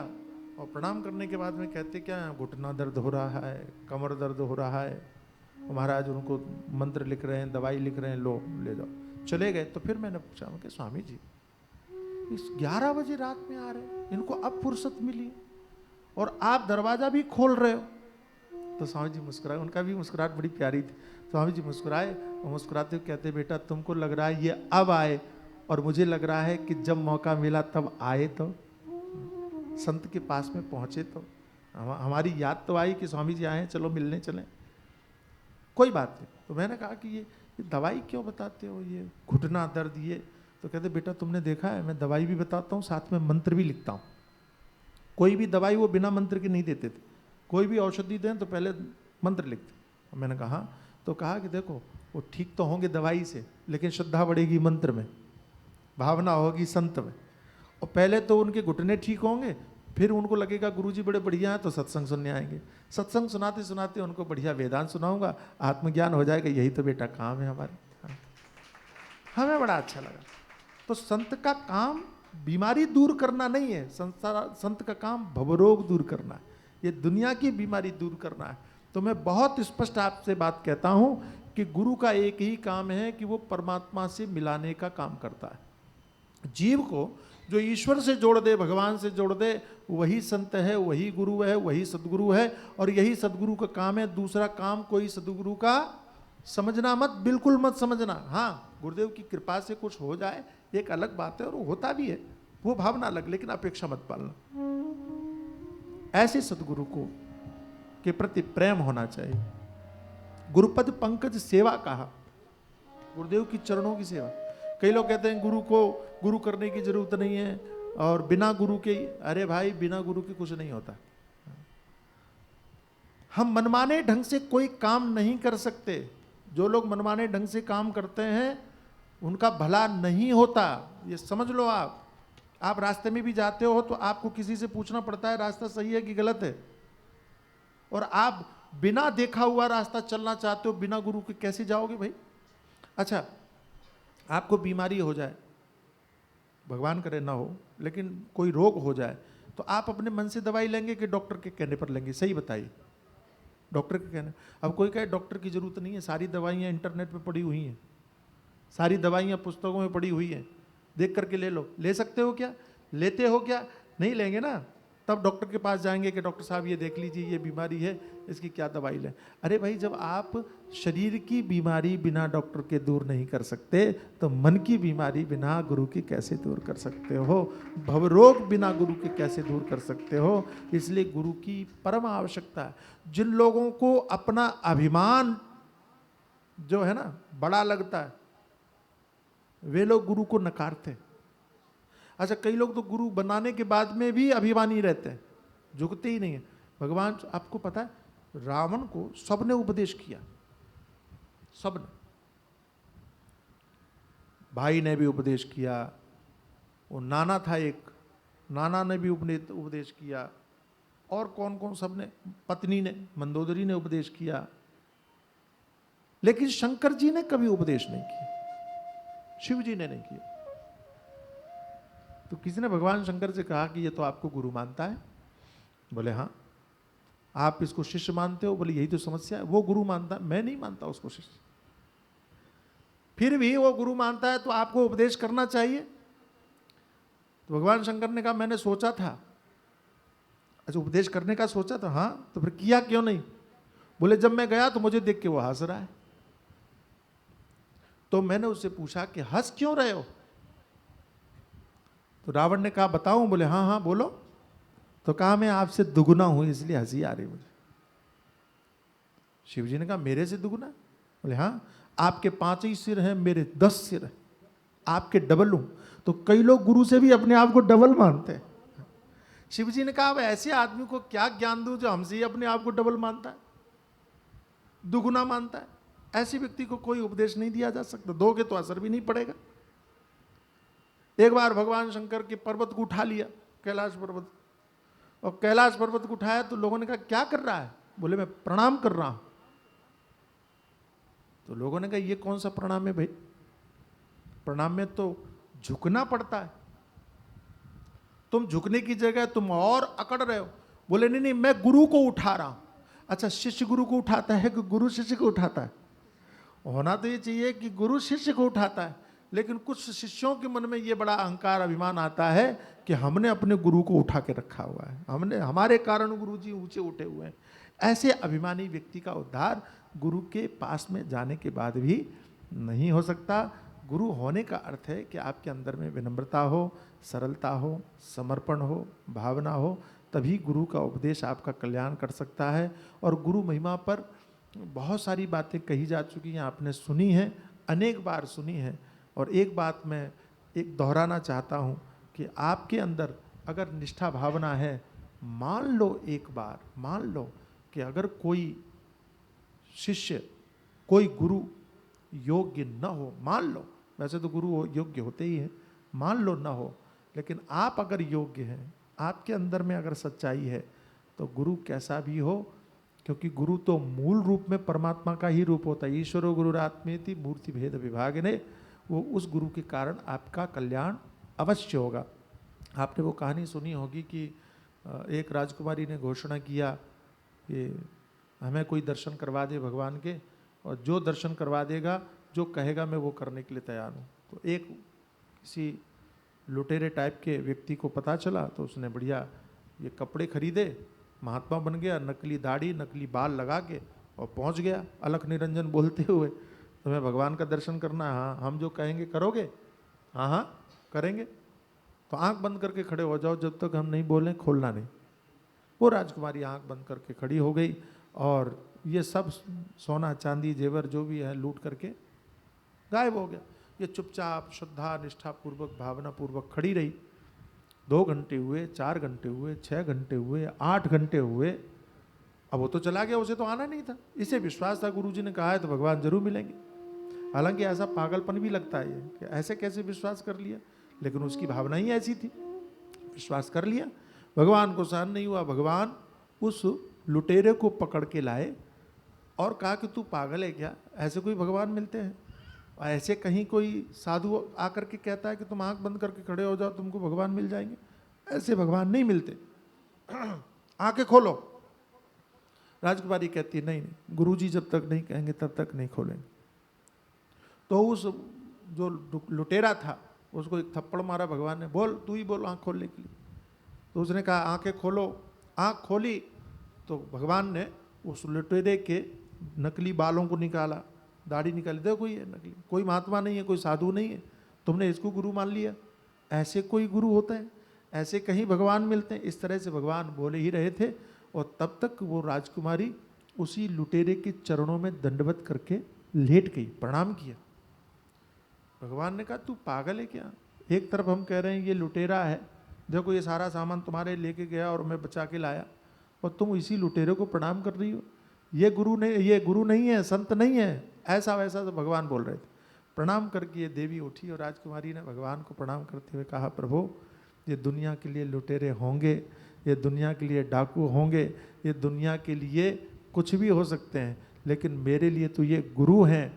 और प्रणाम करने के बाद में कहते क्या, घुटना दर्द हो रहा है, कमर दर्द हो रहा है। महाराज उनको मंत्र लिख रहे हैं, दवाई लिख रहे हैं, लो ले जाओ। चले गए। तो फिर मैंने पूछा कि स्वामी जी इस 11 बजे रात में आ रहे हैं, इनको अब फुर्सत मिली और आप दरवाजा भी खोल रहे हो? तो स्वामी जी मुस्कुराए, उनका भी मुस्कुराहट बड़ी प्यारी थी। स्वामी जी मुस्कुराए और मुस्कुराते हुए कहते बेटा तुमको लग रहा है ये अब आए, और मुझे लग रहा है कि जब मौका मिला तब आए, तो संत के पास में पहुंचे तो हमारी याद तो आई कि स्वामी जी आए हैं, चलो मिलने चलें। कोई बात नहीं। तो मैंने कहा कि ये दवाई क्यों बताते हो, ये घुटना दर्द, ये तो कहते बेटा तुमने देखा है, मैं दवाई भी बताता हूँ, साथ में मंत्र भी लिखता हूँ। कोई भी दवाई वो बिना मंत्र के नहीं देते थे, कोई भी औषधि दें तो पहले मंत्र लिखते। मैंने कहा, तो कहा कि देखो वो ठीक तो होंगे दवाई से, लेकिन श्रद्धा बढ़ेगी मंत्र में, भावना होगी संत में। और पहले तो उनके घुटने ठीक होंगे, फिर उनको लगेगा गुरुजी बड़े बढ़िया हैं तो सत्संग सुनने आएंगे। सत्संग सुनाते सुनाते उनको बढ़िया वेदांत सुनाऊंगा, आत्मज्ञान हो जाएगा। यही तो बेटा काम है हमारे। हमें बड़ा अच्छा लगा। तो संत का काम बीमारी दूर करना नहीं है, संत का काम भवरोग दूर करना है, ये दुनिया की बीमारी दूर करना है। तो मैं बहुत स्पष्ट आपसे बात कहता हूं कि गुरु का एक ही काम है कि वो परमात्मा से मिलाने का काम करता है। जीव को जो ईश्वर से जोड़ दे, भगवान से जोड़ दे, वही संत है, वही गुरु है, वही सदगुरु है। और यही सदगुरु का काम है। दूसरा काम कोई सदगुरु का समझना मत, बिल्कुल मत समझना। हाँ, गुरुदेव की कृपा से कुछ हो जाए एक अलग बात है, और वो होता भी है, वो भावना अलग, लेकिन अपेक्षा मत पालना। ऐसे सदगुरु को के प्रति प्रेम होना चाहिए। गुरुपद पंकज सेवा कहा, गुरुदेव की चरणों की सेवा। कई लोग कहते हैं गुरु को गुरु करने की जरूरत नहीं है, और बिना गुरु के, अरे भाई बिना गुरु के कुछ नहीं होता। हम मनमाने ढंग से कोई काम नहीं कर सकते। जो लोग मनमाने ढंग से काम करते हैं उनका भला नहीं होता, ये समझ लो। आप रास्ते में भी जाते हो तो आपको किसी से पूछना पड़ता है रास्ता सही है कि गलत है। और आप बिना देखा हुआ रास्ता चलना चाहते हो, बिना गुरु के कैसे जाओगे भाई? अच्छा, आपको बीमारी हो जाए, भगवान करे ना हो, लेकिन कोई रोग हो जाए, तो आप अपने मन से दवाई लेंगे कि डॉक्टर के कहने पर लेंगे? सही बताइए। डॉक्टर के कहने। अब कोई कहे डॉक्टर की जरूरत नहीं है, सारी दवाइयाँ इंटरनेट पे पड़ी हुई हैं, सारी दवाइयाँ पुस्तकों में पड़ी हुई हैं, देख करके ले लो। ले सकते हो क्या? लेते हो क्या? नहीं लेंगे ना। तब डॉक्टर के पास जाएंगे कि डॉक्टर साहब ये देख लीजिए, ये बीमारी है, इसकी क्या दवाई लें। अरे भाई, जब आप शरीर की बीमारी बिना डॉक्टर के दूर नहीं कर सकते, तो मन की बीमारी बिना गुरु के कैसे दूर कर सकते हो? भवरोग बिना गुरु के कैसे दूर कर सकते हो? इसलिए गुरु की परम आवश्यकता है। जिन लोगों को अपना अभिमान जो है ना बड़ा लगता है, वे लोग गुरु को नकारते हैं। अच्छा, कई लोग तो गुरु बनाने के बाद में भी अभिमानी रहते हैं, झुकते ही नहीं है। भगवान, आपको पता है, रावण को सबने उपदेश किया, सबने। भाई ने भी उपदेश किया, वो नाना था एक, नाना ने भी उपदेश किया, और कौन कौन, सबने, पत्नी ने, मंदोदरी ने उपदेश किया। लेकिन शंकर जी ने कभी उपदेश नहीं किया, शिव जी ने नहीं किया। तो किसी ने भगवान शंकर से कहा कि ये तो आपको गुरु मानता है? बोले हाँ। आप इसको शिष्य मानते हो? बोले यही तो समस्या है, वो गुरु मानता है, मैं नहीं मानता उसको शिष्य। फिर भी वो गुरु मानता है तो आपको उपदेश करना चाहिए। तो भगवान शंकर ने कहा मैंने सोचा था। अच्छा, उपदेश करने का सोचा था? हाँ। तो फिर किया क्यों नहीं? बोले जब मैं गया तो मुझे देख के वो हंस रहा है, तो मैंने उससे पूछा कि हंस क्यों रहे हो? तो रावण ने कहा बताऊं? बोले हाँ हाँ बोलो। तो कहा मैं आपसे दुगुना हूं इसलिए हंसी आ रही मुझे। शिव जी ने कहा मेरे से दुगुना? बोले हाँ, आपके 5 ही सिर हैं, मेरे 10 सिर हैं, आपके डबल हूं। तो कई लोग गुरु से भी अपने आप को डबल मानते हैं। शिव जी ने कहा अब ऐसे आदमी को क्या ज्ञान दूं जो हमसे ही अपने आप को डबल मानता है, दुगुना मानता है। ऐसे व्यक्ति को कोई उपदेश नहीं दिया जा सकता, दोगे तो असर भी नहीं पड़ेगा। एक बार भगवान शंकर के पर्वत को उठा लिया, कैलाश पर्वत, और कैलाश पर्वत को उठाया तो लोगों ने कहा क्या कर रहा है? बोले मैं प्रणाम कर रहा हूं। तो लोगों ने कहा ये कौन सा प्रणाम है भाई? प्रणाम में तो झुकना पड़ता है, तुम झुकने की जगह तुम और अकड़ रहे हो। बोले नहीं नहीं, मैं गुरु को उठा रहा हूं। अच्छा, शिष्य गुरु को उठाता है कि गुरु शिष्य को उठाता है? होना तो ये चाहिए कि गुरु शिष्य को उठाता है, लेकिन कुछ शिष्यों के मन में ये बड़ा अहंकार अभिमान आता है कि हमने अपने गुरु को उठा के रखा हुआ है, हमने, हमारे कारण गुरु जी ऊंचे उठे हुए हैं। ऐसे अभिमानी व्यक्ति का उद्धार गुरु के पास में जाने के बाद भी नहीं हो सकता। गुरु होने का अर्थ है कि आपके अंदर में विनम्रता हो, सरलता हो, समर्पण हो, भावना हो, तभी गुरु का उपदेश आपका कल्याण कर सकता है। और गुरु महिमा पर बहुत सारी बातें कही जा चुकी हैं, आपने सुनी हैं, अनेक बार सुनी है। और एक बात मैं एक दोहराना चाहता हूँ कि आपके अंदर अगर निष्ठा भावना है, मान लो एक बार, मान लो कि अगर कोई शिष्य, कोई गुरु योग्य न हो, मान लो, वैसे तो गुरु योग्य होते ही हैं, मान लो न हो, लेकिन आप अगर योग्य हैं, आपके अंदर में अगर सच्चाई है, तो गुरु कैसा भी हो, क्योंकि गुरु तो मूल रूप में परमात्मा का ही रूप होता है। ईश्वरो गुरुरात्मेति मूर्ति भेद विभागिने, वो उस गुरु के कारण आपका कल्याण अवश्य होगा। आपने वो कहानी सुनी होगी कि एक राजकुमारी ने घोषणा किया कि हमें कोई दर्शन करवा दे भगवान के, और जो दर्शन करवा देगा, जो कहेगा, मैं वो करने के लिए तैयार हूँ। तो एक किसी लुटेरे टाइप के व्यक्ति को पता चला, तो उसने बढ़िया ये कपड़े खरीदे, महात्मा बन गया, नकली दाढ़ी नकली बाल लगा के, और पहुँच गया अलख निरंजन बोलते हुए, तुम्हें भगवान का दर्शन करना है, हाँ, हम जो कहेंगे करोगे, हाँ हाँ करेंगे, तो आंख बंद करके खड़े हो जाओ, जब तक हम नहीं बोलें खोलना नहीं। वो राजकुमारी आंख बंद करके खड़ी हो गई, और ये सब सोना चांदी जेवर जो भी है लूट करके गायब हो गया। ये चुपचाप श्रद्धा निष्ठा पूर्वक भावना पूर्वक खड़ी रही। 2 घंटे हुए, 4 घंटे हुए, 6 घंटे हुए, 8 घंटे हुए, अब वो तो चला गया, उसे तो आना नहीं था। इसे विश्वास था गुरुजी ने कहा है तो भगवान जरूर मिलेंगे। हालांकि ऐसा पागलपन भी लगता है कि ऐसे कैसे विश्वास कर लिया, लेकिन उसकी भावना ही ऐसी थी, विश्वास कर लिया। भगवान को सहन नहीं हुआ, भगवान उस लुटेरे को पकड़ के लाए और कहा कि तू पागल है क्या, ऐसे कोई भगवान मिलते हैं? ऐसे कहीं कोई साधु आकर के कहता है कि तुम आंख बंद करके खड़े हो जाओ तुमको भगवान मिल जाएंगे? ऐसे भगवान नहीं मिलते, आंखें खोलो। राजकुमारी कहती नहीं नहीं, गुरुजी जब तक नहीं कहेंगे तब तक नहीं खोलेंगे। तो उस जो लुटेरा था उसको एक थप्पड़ मारा भगवान ने, बोल तू ही बोल आंख खोलने के लिए। तो उसने कहा आंखें खोलो। आंख खोली तो भगवान ने उस लुटेरे के नकली बालों को निकाला, दाढ़ी निकाली। देखो ये नकली, कोई महात्मा नहीं है, कोई साधु नहीं है, तुमने इसको गुरु मान लिया। ऐसे कोई गुरु होता है? ऐसे कहीं भगवान मिलते हैं? इस तरह से भगवान बोले ही रहे थे, और तब तक वो राजकुमारी उसी लुटेरे के चरणों में दंडवत करके लेट गई, प्रणाम किया। भगवान ने कहा तू पागल है क्या? एक तरफ हम कह रहे हैं ये लुटेरा है, देखो ये सारा सामान तुम्हारे लेके गया और मैं बचा के लाया, और तुम इसी लुटेरे को प्रणाम कर रही हो। ये गुरु नहीं है, संत नहीं है, ऐसा वैसा तो भगवान बोल रहे थे। प्रणाम करके ये देवी उठी और राजकुमारी ने भगवान को प्रणाम करते हुए कहा, प्रभु ये दुनिया के लिए लुटेरे होंगे, ये दुनिया के लिए डाकू होंगे, ये दुनिया के लिए कुछ भी हो सकते हैं, लेकिन मेरे लिए तो ये गुरु हैं।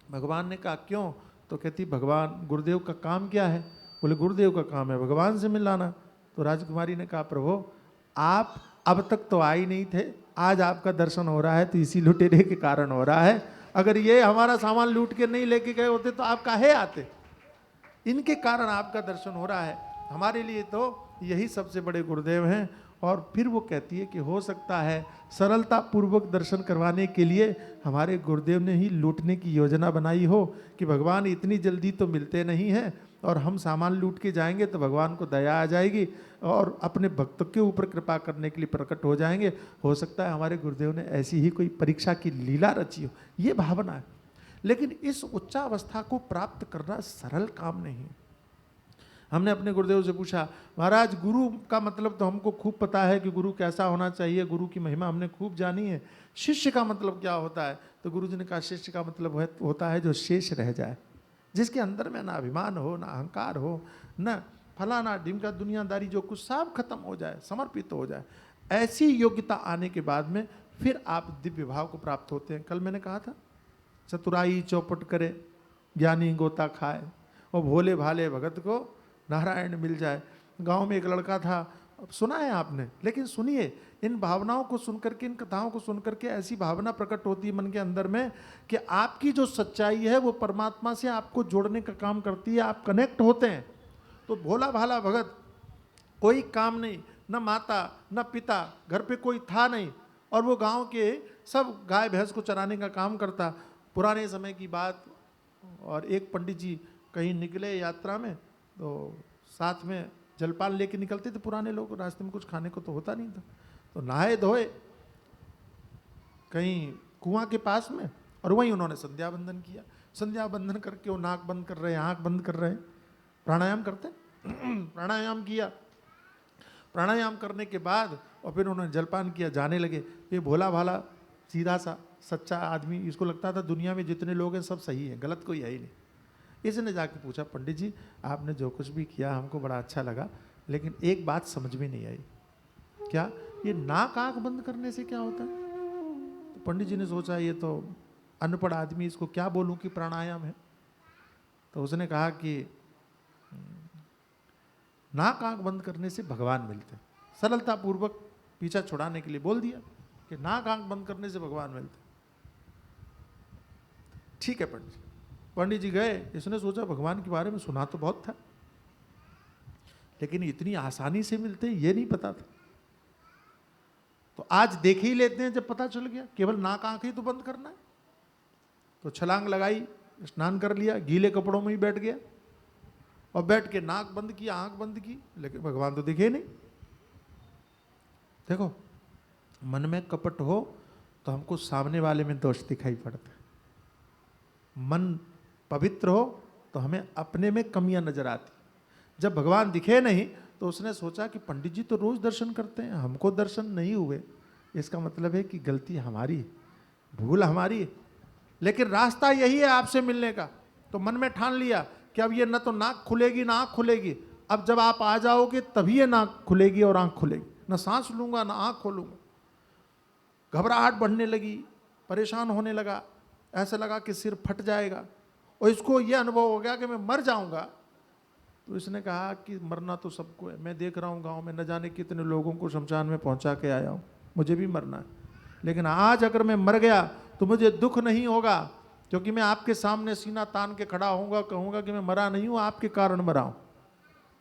भगवान ने कहा क्यों? तो कहती भगवान गुरुदेव का काम क्या है? बोले गुरुदेव का काम है भगवान से मिलाना। तो राजकुमारी ने कहा प्रभु आप अब तक तो आए नहीं थे, आज आपका दर्शन हो रहा है तो इसी लुटेरे के कारण हो रहा है। अगर ये हमारा सामान लूट के नहीं लेके गए होते तो आप काहे आते? इनके कारण आपका दर्शन हो रहा है, हमारे लिए तो यही सबसे बड़े गुरुदेव हैं। और फिर वो कहती है कि हो सकता है सरलता पूर्वक दर्शन करवाने के लिए हमारे गुरुदेव ने ही लूटने की योजना बनाई हो, कि भगवान इतनी जल्दी तो मिलते नहीं हैं, और हम सामान लूट के जाएंगे तो भगवान को दया आ जाएगी और अपने भक्तों के ऊपर कृपा करने के लिए प्रकट हो जाएंगे। हो सकता है हमारे गुरुदेव ने ऐसी ही कोई परीक्षा की लीला रची हो, ये भावना है। लेकिन इस उच्चावस्था को प्राप्त करना सरल काम नहीं है। हमने अपने गुरुदेव से पूछा, महाराज गुरु का मतलब तो हमको खूब पता है कि गुरु कैसा होना चाहिए, गुरु की महिमा हमने खूब जानी है, शिष्य का मतलब क्या होता है? तो गुरुजी ने कहा शिष्य का मतलब होता है जो शेष रह जाए, जिसके अंदर में ना अभिमान हो, ना अहंकार हो, ना फलाना ढिमका दुनियादारी, जो कुछ सब खत्म हो जाए, समर्पित हो जाए। ऐसी योग्यता आने के बाद में फिर आप दिव्य भाव को प्राप्त होते हैं। कल मैंने कहा था चतुराई चौपट करे ज्ञानी गोता खाए, और भोले भाले भगत को नारायण मिल जाए। गांव में एक लड़का था, सुना है आपने, लेकिन सुनिए, इन भावनाओं को सुनकर के, इन कथाओं को सुनकर के ऐसी भावना प्रकट होती है मन के अंदर में कि आपकी जो सच्चाई है वो परमात्मा से आपको जोड़ने का काम करती है, आप कनेक्ट होते हैं। तो भोला भाला भगत, कोई काम नहीं, न माता न पिता, घर पे कोई था नहीं, और वो गांव के सब गाय भैंस को चराने का काम करता। पुराने समय की बात, और एक पंडित जी कहीं निकले यात्रा में, तो साथ में जलपान लेके निकलते थे पुराने लोग, रास्ते में कुछ खाने को तो होता नहीं था, तो नहाए धोए कहीं कुआं के पास में, और वहीं उन्होंने संध्या बंदन किया। संध्या बंदन करके वो नाक बंद कर रहे हैं, आंख बंद कर रहे हैं, प्राणायाम करते प्राणायाम किया, प्राणायाम करने के बाद और फिर उन्होंने जलपान किया, जाने लगे। ये भोला भाला सीधा सा सच्चा आदमी, इसको लगता था दुनिया में जितने लोग हैं सब सही हैं, गलत कोई है ही नहीं। इसने जाके पूछा, पंडित जी आपने जो कुछ भी किया हमको बड़ा अच्छा लगा, लेकिन एक बात समझ में नहीं आई। क्या? ये नाक आंख बंद करने से क्या होता है? तो पंडित जी ने सोचा ये तो अनपढ़ आदमी, इसको क्या बोलूं कि प्राणायाम है। तो उसने कहा कि नाक आंख बंद करने से भगवान मिलते। सरलता पूर्वक पीछा छुड़ाने के लिए बोल दिया कि नाक आंख बंद करने से भगवान मिलते। ठीक है पंडित जी। पंडित जी गए, इसने सोचा भगवान के बारे में सुना तो बहुत था, लेकिन इतनी आसानी से मिलते हैं ये नहीं पता था। तो आज देख ही लेते हैं, जब पता चल गया केवल नाक आंख ही तो बंद करना है। तो छलांग लगाई, स्नान कर लिया, गीले कपड़ों में ही बैठ गया और बैठ के नाक बंद किया, आंख बंद की, लेकिन भगवान तो दिखे नहीं। देखो, मन में कपट हो तो हमको सामने वाले में दोष दिखाई पड़ता है, मन पवित्र हो तो हमें अपने में कमियां नजर आती। जब भगवान दिखे नहीं तो उसने सोचा कि पंडित जी तो रोज दर्शन करते हैं, हमको दर्शन नहीं हुए, इसका मतलब है कि गलती हमारी है, भूल हमारी है, लेकिन रास्ता यही है आपसे मिलने का। तो मन में ठान लिया कि अब ये न तो नाक खुलेगी ना आंख खुलेगी, अब जब आप आ जाओगे तभी ये नाक खुलेगी और आंख खुलेगी, न सांस लूंगा ना आंख खोलूंगा। घबराहट बढ़ने लगी, परेशान होने लगा, ऐसा लगा कि सिर फट जाएगा और इसको ये अनुभव हो गया कि मैं मर जाऊंगा। तो इसने कहा कि मरना तो सबको है, मैं देख रहा हूँ गांव में न जाने कितने लोगों को शमशान में पहुंचा के आया हूँ, मुझे भी मरना है, लेकिन आज अगर मैं मर गया तो मुझे दुख नहीं होगा, क्योंकि मैं आपके सामने सीना तान के खड़ा होऊंगा, कहूंगा कि मैं मरा नहीं हूं, आपके कारण मरा हूं,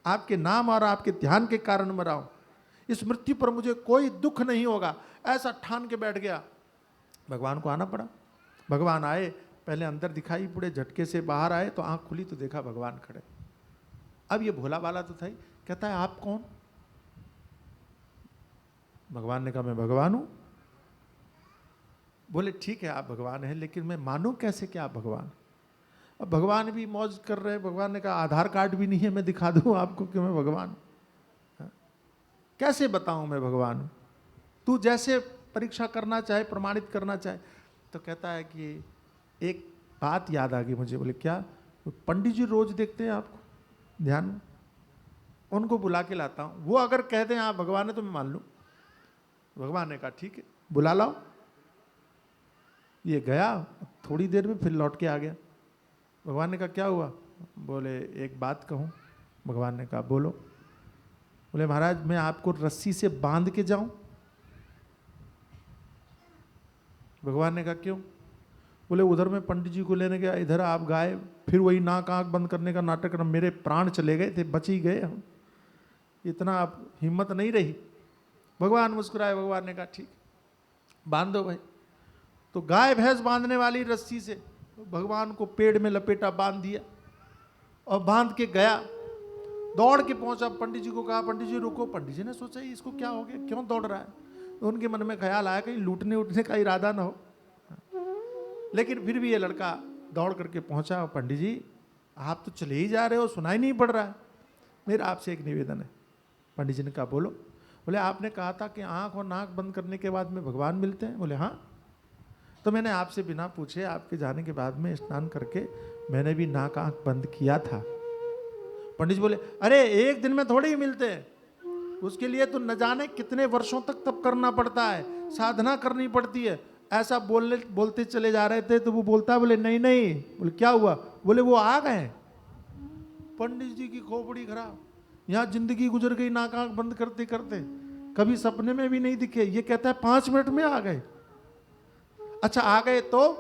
आपके नाम और आपके ध्यान के कारण मरा हूं, इस मृत्यु पर मुझे कोई दुख नहीं होगा, ऐसा ठान के बैठ गया। भगवान को आना पड़ा। भगवान आए, पहले अंदर दिखाई पड़े, झटके से बाहर आए तो आंख खुली तो देखा भगवान खड़े। अब ये भोला वाला तो था ही, कहता है आप कौन? भगवान ने कहा मैं भगवान हूं। बोले ठीक है आप भगवान हैं, लेकिन मैं मानूं कैसे कि आप भगवान? अब भगवान भी मौज कर रहे हैं। भगवान ने कहा आधार कार्ड भी नहीं है मैं दिखा दूं आपको कि मैं भगवान हूं, कैसे बताऊं मैं भगवान हूं? तू जैसे परीक्षा करना चाहे, प्रमाणित करना चाहे। तो कहता है कि एक बात याद आ गई मुझे। बोले क्या? पंडित जी रोज देखते हैं आपको ध्यान में, उनको बुला के लाता हूं, वो अगर कह दें आप भगवान है तो मैं मान लूं। भगवान ने कहा ठीक है बुला लाओ। ये गया, थोड़ी देर में फिर लौट के आ गया। भगवान ने कहा क्या हुआ? बोले एक बात कहूं। भगवान ने कहा बोलो। बोले महाराज मैं आपको रस्सी से बांध के जाऊं? भगवान ने कहा क्यों? बोले उधर मैं पंडित जी को लेने गया, इधर आप गायब, फिर वही नाक आंख बंद करने का नाटक, मेरे प्राण चले गए थे, बच ही गए हम, इतना आप हिम्मत नहीं रही। भगवान मुस्कुराए। भगवान ने कहा ठीक बांध दो भाई। तो गाय भैंस बांधने वाली रस्सी से भगवान को पेड़ में लपेटा, बांध दिया और बांध के गया, दौड़ के पहुंचा, पंडित जी को कहा पंडित जी रुको। पंडित जी ने सोचा इसको क्या हो गया, क्यों दौड़ रहा है? तो उनके मन में ख्याल आया कहीं लूटने उठने का इरादा ना हो, लेकिन फिर भी ये लड़का दौड़ करके पहुंचा। पंडित जी आप तो चले ही जा रहे हो, सुनाई नहीं पड़ रहा है, मेरा आपसे एक निवेदन है। पंडित जी ने कहा बोलो। बोले आपने कहा था कि आंख और नाक बंद करने के बाद में भगवान मिलते हैं। बोले हाँ। तो मैंने आपसे बिना पूछे आपके जाने के बाद में स्नान करके मैंने भी नाक आंख बंद किया था। पंडित जी बोले अरे एक दिन में थोड़ी ही मिलते हैं, उसके लिए तो न जाने कितने वर्षों तक तप करना पड़ता है, साधना करनी पड़ती है। ऐसा बोलते चले जा रहे थे तो वो बोलता है बोले नहीं नहीं। बोले क्या हुआ? बोले वो आ गए। पंडित जी की खोपड़ी खराब, यहाँ जिंदगी गुजर गई नाक आंख बंद करते करते, कभी सपने में भी नहीं दिखे। ये कहता है 5 मिनट में आ गए। अच्छा आ गए तो?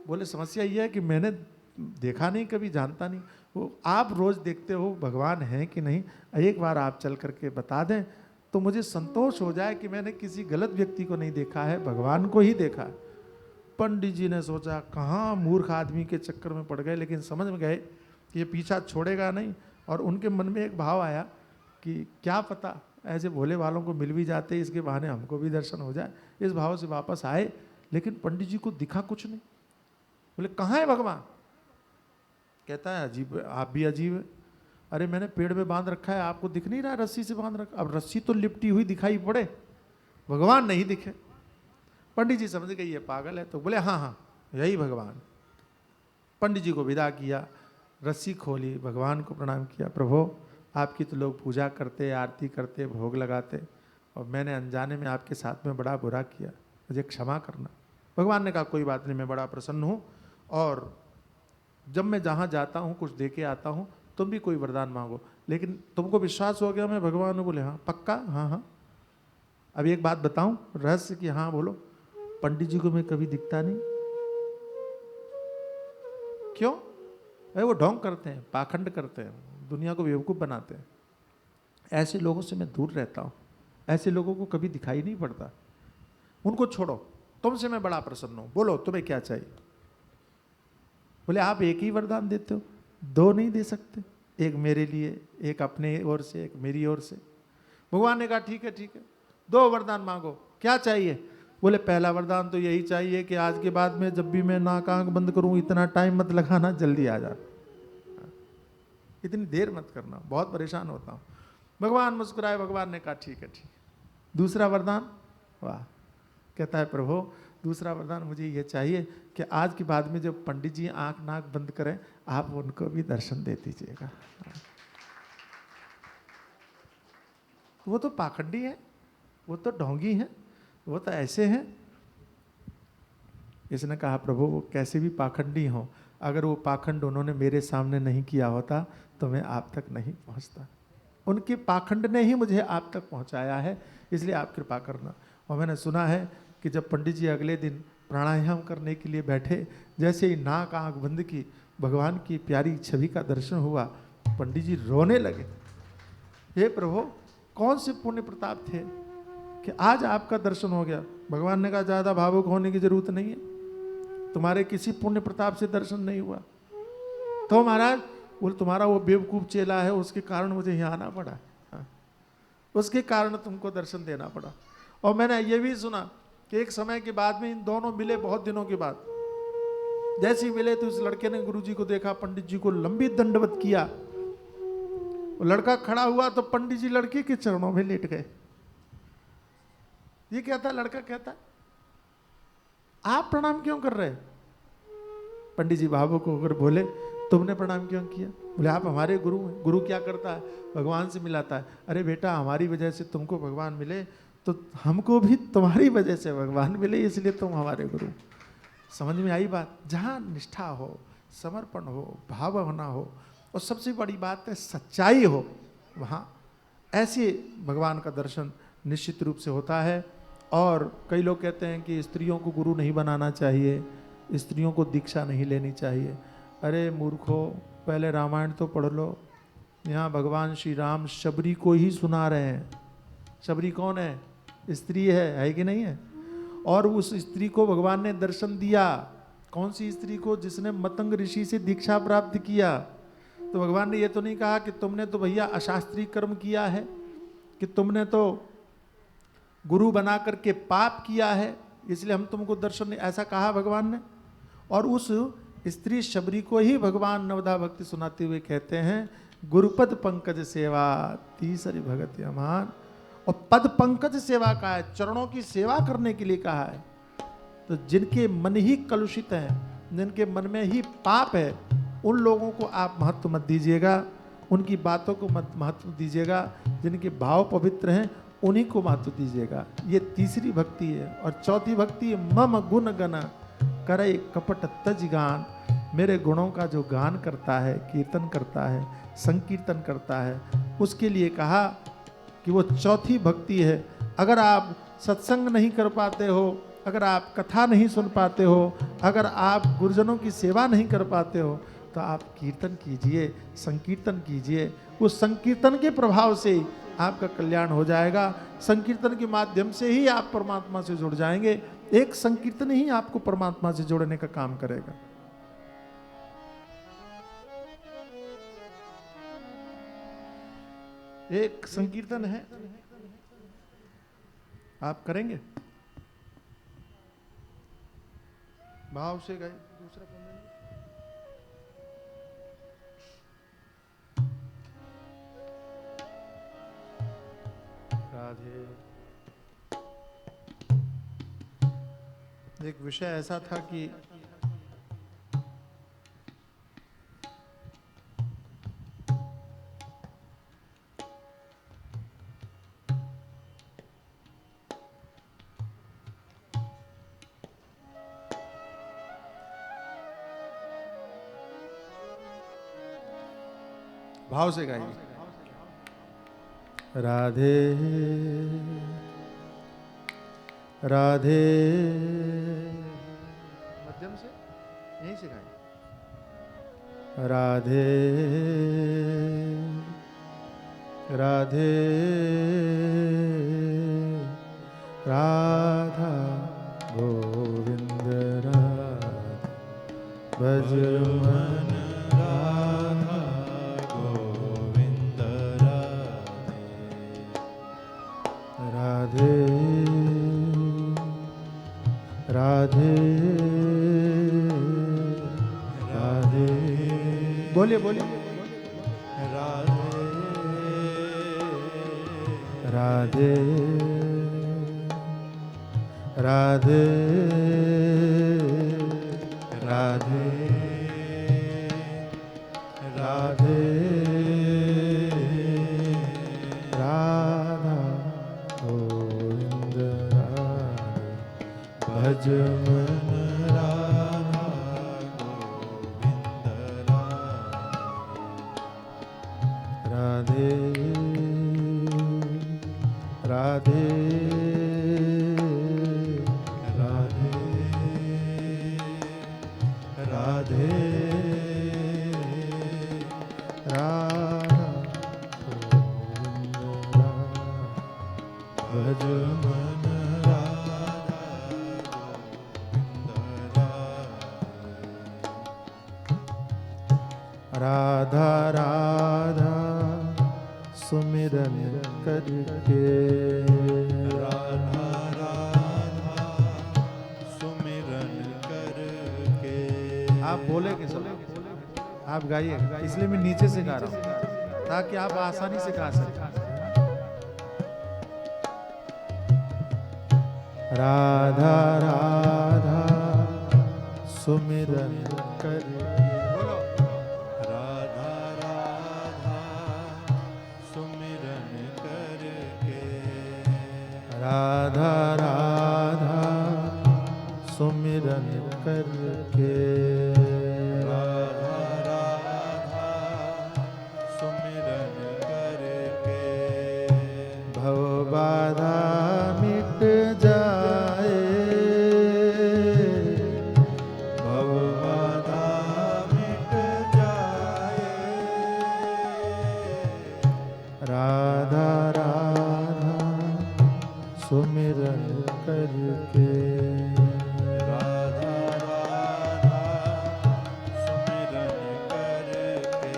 बोले समस्या ये है कि मैंने देखा नहीं, कभी जानता नहीं। वो आप रोज देखते हो भगवान है कि नहीं, एक बार आप चल करके बता दें तो मुझे संतोष हो जाए कि मैंने किसी गलत व्यक्ति को नहीं देखा है, भगवान को ही देखा है। पंडित जी ने सोचा कहाँ मूर्ख आदमी के चक्कर में पड़ गए, लेकिन समझ में गए कि ये पीछा छोड़ेगा नहीं। और उनके मन में एक भाव आया कि क्या पता ऐसे भोले वालों को मिल भी जाते, इसके बहाने हमको भी दर्शन हो जाए। इस भाव से वापस आए, लेकिन पंडित जी को दिखा कुछ नहीं। बोले कहाँ है भगवान? कहता है अजीब, आप भी अजीब है। अरे मैंने पेड़ में बांध रखा है, आपको दिख नहीं रहा रस्सी से बांध रखा? अब रस्सी तो लिपटी हुई दिखाई पड़े, भगवान नहीं दिखे। पंडित जी समझ गए ये पागल है, तो बोले हाँ हाँ यही भगवान। पंडित जी को विदा किया, रस्सी खोली, भगवान को प्रणाम किया, प्रभु आपकी तो लोग पूजा करते, आरती करते, भोग लगाते, और मैंने अनजाने में आपके साथ में बड़ा बुरा किया, मुझे क्षमा करना। भगवान ने कहा कोई बात नहीं, मैं बड़ा प्रसन्न हूँ, और जब मैं जहाँ जाता हूँ कुछ दे के आता हूँ, तुम भी कोई वरदान मांगो, लेकिन तुमको विश्वास हो गया मैं भगवान हूँ? बोले हाँ। पक्का? हाँ हाँ। अब एक बात बताऊं रहस्य की? हाँ बोलो। पंडित जी को मैं कभी दिखता नहीं। क्यों? अरे वो ढोंग करते हैं, पाखंड करते हैं, दुनिया को बेवकूफ़ बनाते हैं। ऐसे लोगों से मैं दूर रहता हूँ, ऐसे लोगों को कभी दिखाई नहीं पड़ता। उनको छोड़ो, तुमसे मैं बड़ा प्रसन्न हूँ, बोलो तुम्हें क्या चाहिए? बोले आप एक ही वरदान देते हो, दो नहीं दे सकते? एक मेरे लिए, एक अपने ओर से, एक मेरी ओर से। भगवान ने कहा ठीक है ठीक है, दो वरदान मांगो, क्या चाहिए? बोले पहला वरदान तो यही चाहिए कि आज के बाद में जब भी मैं नाक आंख बंद करूं इतना टाइम मत लगाना, जल्दी आ जा, इतनी देर मत करना, बहुत परेशान होता हूं। भगवान मुस्कुराए, भगवान ने कहा ठीक है ठीक है। दूसरा वरदान? वाह। कहता है प्रभु दूसरा वरदान मुझे ये चाहिए कि आज के बाद में जब पंडित जी आंख नाक बंद करें आप उनको भी दर्शन दे दीजिएगा। वो तो पाखंडी है, वो तो ढोंगी है, वो तो ऐसे हैं। इसने कहा प्रभु वो कैसे भी पाखंडी हो, अगर वो पाखंड उन्होंने मेरे सामने नहीं किया होता तो मैं आप तक नहीं पहुंचता। उनके पाखंड ने ही मुझे आप तक पहुंचाया है, इसलिए आप कृपा करना। और मैंने सुना है कि जब पंडित जी अगले दिन प्राणायाम करने के लिए बैठे, जैसे ही नाक आंख बंद की, भगवान की प्यारी छवि का दर्शन हुआ, पंडित जी रोने लगे। हे प्रभु कौन से पुण्य प्रताप थे कि आज आपका दर्शन हो गया? भगवान ने कहा ज़्यादा भावुक होने की जरूरत नहीं है, तुम्हारे किसी पुण्य प्रताप से दर्शन नहीं हुआ। तो महाराज बोले तुम्हारा वो बेवकूफ़ चेला है, उसके कारण मुझे यहाँ आना पड़ा। हाँ, उसके कारण तुमको दर्शन देना पड़ा। और मैंने ये भी सुना कि एक समय के बाद में इन दोनों मिले, बहुत दिनों के बाद जैसे ही मिले तो उस लड़के ने गुरुजी को देखा, पंडित जी को लंबी दंडवत किया। वो लड़का खड़ा हुआ तो पंडित जी लड़के के चरणों में लेट गए। ये कहता, लड़का कहता आप प्रणाम क्यों कर रहे? पंडित जी भावुक होकर बोले तुमने प्रणाम क्यों किया? बोले आप हमारे गुरु हैं। गुरु क्या करता है? भगवान से मिलाता है। अरे बेटा हमारी वजह से तुमको भगवान मिले तो हमको भी तुम्हारी वजह से भगवान मिले, इसलिए तुम हमारे गुरु। समझ में आई बात? जहाँ निष्ठा हो, समर्पण हो, भावना हो, और सबसे बड़ी बात है सच्चाई हो, वहाँ ऐसे भगवान का दर्शन निश्चित रूप से होता है। और कई लोग कहते हैं कि स्त्रियों को गुरु नहीं बनाना चाहिए, स्त्रियों को दीक्षा नहीं लेनी चाहिए। अरे मूर्खो, पहले रामायण तो पढ़ लो। यहाँ भगवान श्री राम शबरी को ही सुना रहे हैं। शबरी कौन है? स्त्री है कि नहीं है? और उस स्त्री को भगवान ने दर्शन दिया। कौन सी स्त्री को? जिसने मतंग ऋषि से दीक्षा प्राप्त किया। तो भगवान ने ये तो नहीं कहा कि तुमने तो भैया अशास्त्रीय कर्म किया है, कि तुमने तो गुरु बना करके पाप किया है, इसलिए हम तुमको दर्शन नहीं, ऐसा कहा भगवान ने। और उस स्त्री शबरी को ही भगवान नवदा भक्ति सुनाते हुए कहते हैं गुरुपद पंकज सेवा तीसरी भगत अमान। और पद पंकज सेवा का है, चरणों की सेवा करने के लिए कहा है। तो जिनके मन ही कलुषित हैं, जिनके मन में ही पाप है, उन लोगों को आप महत्व मत दीजिएगा, उनकी बातों को मत महत्व दीजिएगा। जिनके भाव पवित्र हैं उन्हीं को महत्व दीजिएगा। ये तीसरी भक्ति है। और चौथी भक्ति है मम गुण गण करे कपट तज गान। मेरे गुणों का जो गान करता है, कीर्तन करता है, संकीर्तन करता है, उसके लिए कहा कि वो चौथी भक्ति है। अगर आप सत्संग नहीं कर पाते हो, अगर आप कथा नहीं सुन पाते हो, अगर आप गुरुजनों की सेवा नहीं कर पाते हो, तो आप कीर्तन कीजिए, संकीर्तन कीजिए। उस संकीर्तन के प्रभाव से आपका कल्याण हो जाएगा। संकीर्तन के माध्यम से ही आप परमात्मा से जुड़ जाएंगे। एक संकीर्तन ही आपको परमात्मा से जोड़ने का काम करेगा। एक संकीर्तन है, आप करेंगे? भाव से गए। दूसरा राधे। एक विषय ऐसा था कि भाव से गाइए। राधे राधे, मध्यम से यहीं से गाइए। राधे राधे राधा गोविंद राधे भज मन राधा गोविंद राधे राधे राधे। बोलिए बोलिए। राधे राधे राधे राधे राधे राधा गोविंद राधे भज मन राधा गोविंद राधे राधे राधे राधे राधा गोविंद भज मन राधा राधा सुमिरन करके। राधा राधा सुमिरन करके। आप बोले कि सब आप गाइए, इसलिए मैं नीचे से गा रहा हूं ताकि आप आसानी से गा सकें। राधा राधा सुमिरन करके। राधा राधा सुमिरन करके। राधा राधा सुमिरन करके। भव बाधा मिट जाए, भव बाधा मिट जाए। राधा राधा सुमिरन करके। राधा राधा सुमिरन करके।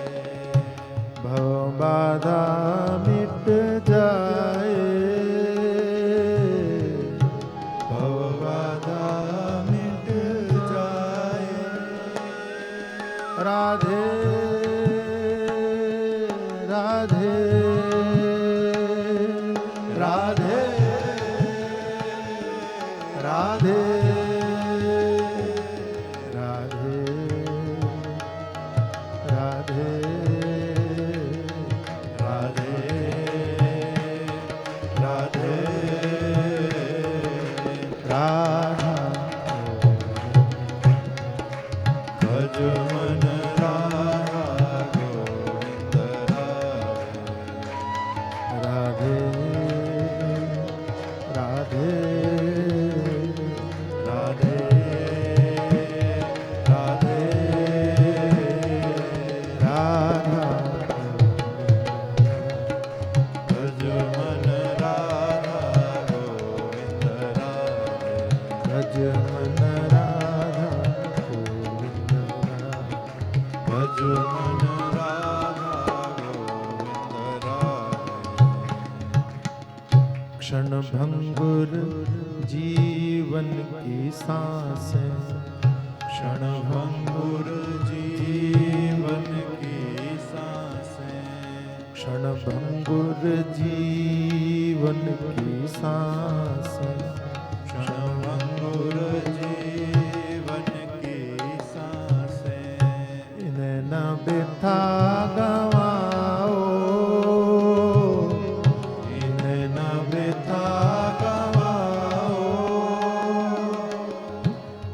भव बाधा मिट जाए, भव बाधा मिट जाए। राधे राधे राधे राधे राधे राधे राधे राधे राधा भज मन राधा गोविंद राधे राधे राधे राधे राधा भज मन राधा गोविंद भज मन राधा गोविंद भज मन राधा गोविंद। क्षण भंगुर जीवन की सांसें, क्षण भंगुर जीवन की सांसें। क्षण भंगुर जीवन की सांसें, क्षण भंगुर जीवन की सांसें, इन्हें न बिथा गवाओ, इन्हें न बिथा गवाओ।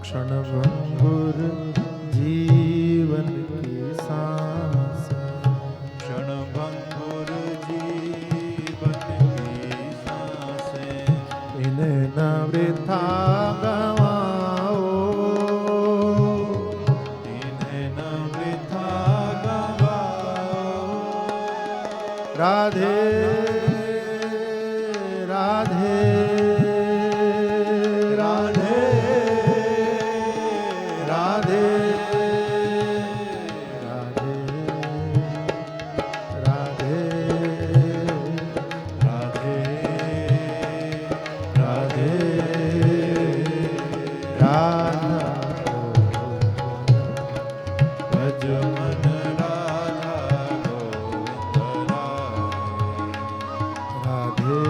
क्षण भंगुर जीवन की सांसें, क्षण भंगुर जीवन की सांसें, इन्हें न वृथा गवाओ, इन्हें न वृथा गवाओ। राधे राधे राधे राधे राधे राधे राधे राधे राधा भज मन राधा गोविंद राधे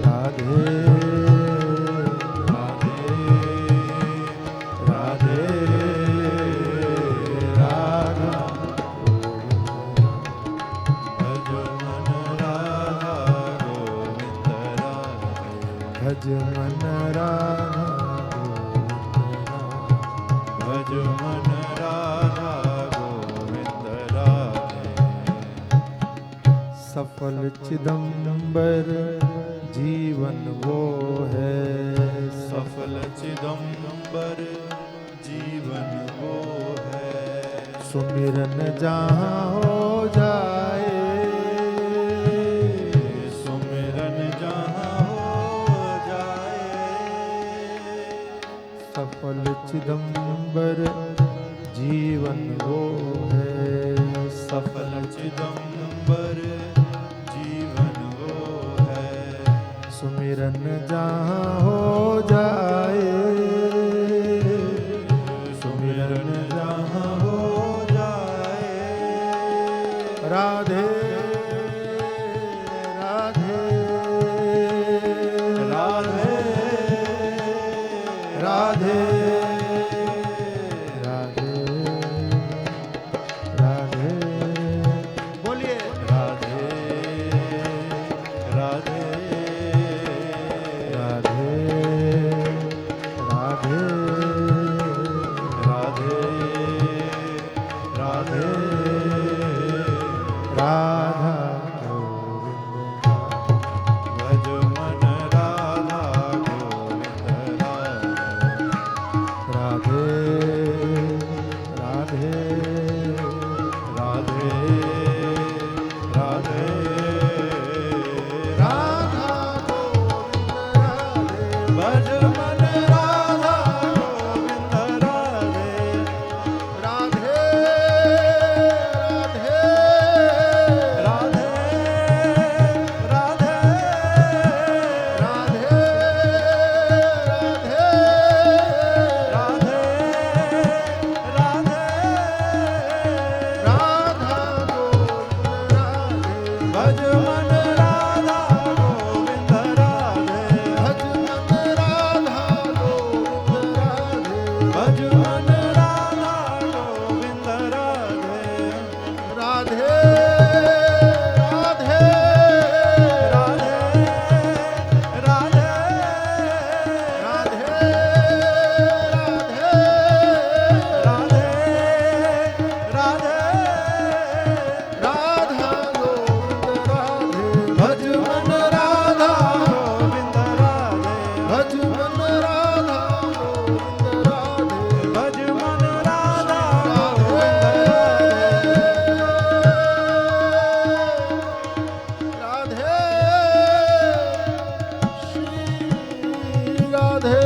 राधे राधे राधे राधा भज मन राधा गोविंद भज मन राधा भज मन राधा गोविंद राधे। सफल चिदंबर जीवन वो है, सफल चिदंबर जीवन वो है, सुमिरन जहाँ हो जाए, सुमिरन जहाँ हो जाए। सफल चिदंबर जीवन वो है, सफल चिदंबर जीवन वो है, सुमिरन जहाँ हो जाए, सुमिरन जहाँ हो जाए। राधे राधे राधे राधे राधे राधे बोलिए राधे राधे राधे राधे राधे राधे राधा भज मन राधा गोविंद राधे राधे राधे राधे राधा भज मन राधा गोविंद राधे राधे राधे राधे राधे राधे राधे राधा गोविंद राधे भज मन राधा गोविंद राधे भज मन राधा गोविंद राधे भज मन राधा गोविंद राधे राधे राधे राधे राधे राधे राधे राधे राधा गोविंद राधे भज मन राधा गोविंद राधे भज मन राधा गोविंद राधे भज मन राधा राधे श्री राधे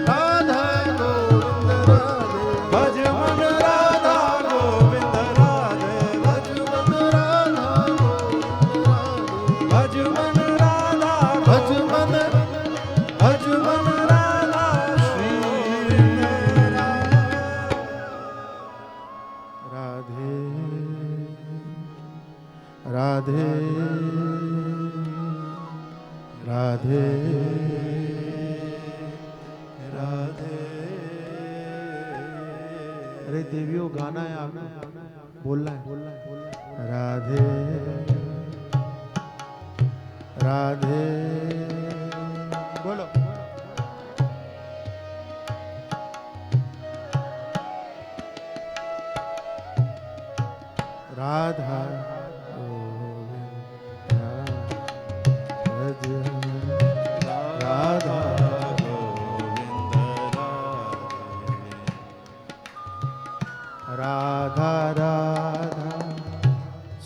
राधा गोविंद राधे भज मन राधा गोविंद राधे भज मन राधा गोविंद राधे भज मन राधा भज मन भज मन राधा श्री राधा राधे राधे अरे देवियों गाना है आपने बोलना है राधे राधे बोलो राधा राधा राधा राधा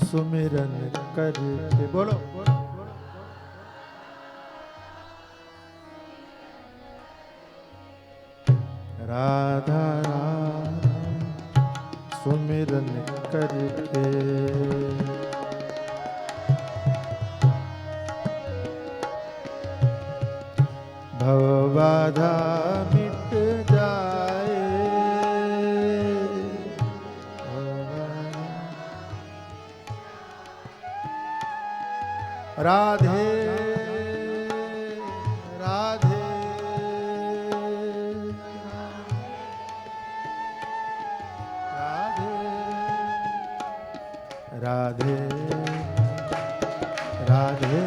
सुमिरन करके बोलो राधा राधा सुमिरन करके भव बाधा मिट जाए राधे राधे राधे राधे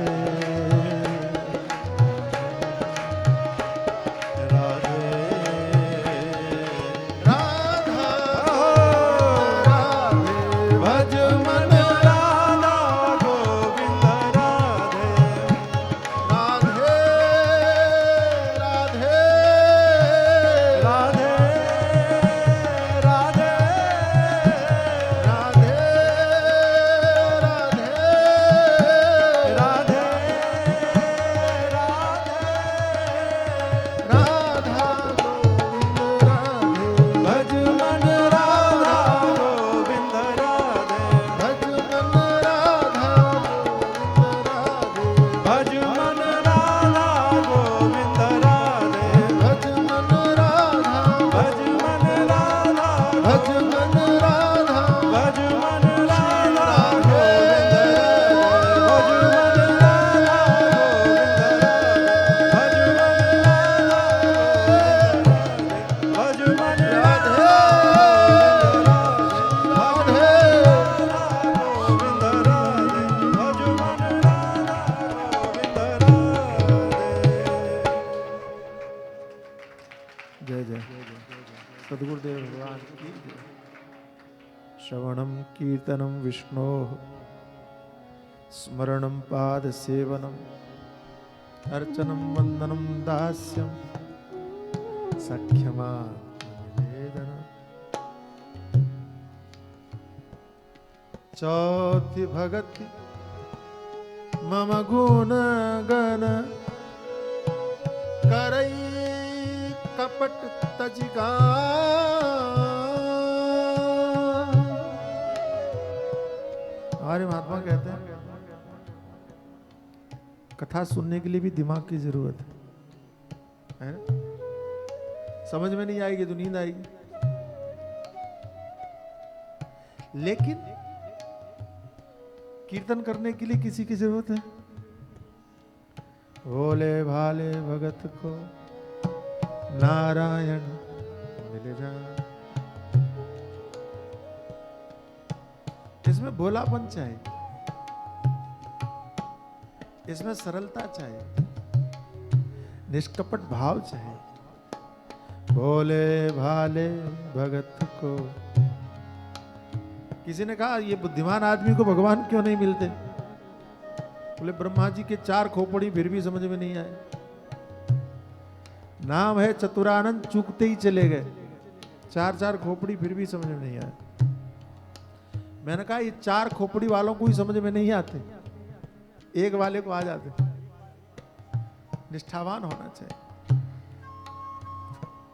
सद्गुरुदेव भगवान की श्रवणम कीर्तनम विष्णो स्मरणम पाद सेवनम अर्चनम वंदनम दास्यम सख्यमा निवेदनम चौथि भगति मम गुण गण करई कपट तजिगा हमारे महात्मा कहते हैं कथा सुनने के लिए भी दिमाग की जरूरत है ना? समझ में नहीं आएगी तो नींद आएगी, लेकिन कीर्तन करने के लिए किसी की जरूरत है। भोले भाले भगत को नारायण मिल जाए। इसमें भोलापन चाहिए, इसमें सरलता चाहिए, निष्कपट भाव चाहिए। भोले भाले भगत को, किसी ने कहा ये बुद्धिमान आदमी को भगवान क्यों नहीं मिलते? बोले ब्रह्मा जी के 4 खोपड़ी फिर भी समझ में नहीं आए। नाम है चतुरानंद, चूकते ही चले गए। 4 खोपड़ी फिर भी समझ में नहीं आए। मैंने कहा ये 4 खोपड़ी वालों को ही समझ में नहीं आते, एक वाले को आ जाते। निष्ठावान होना चाहिए।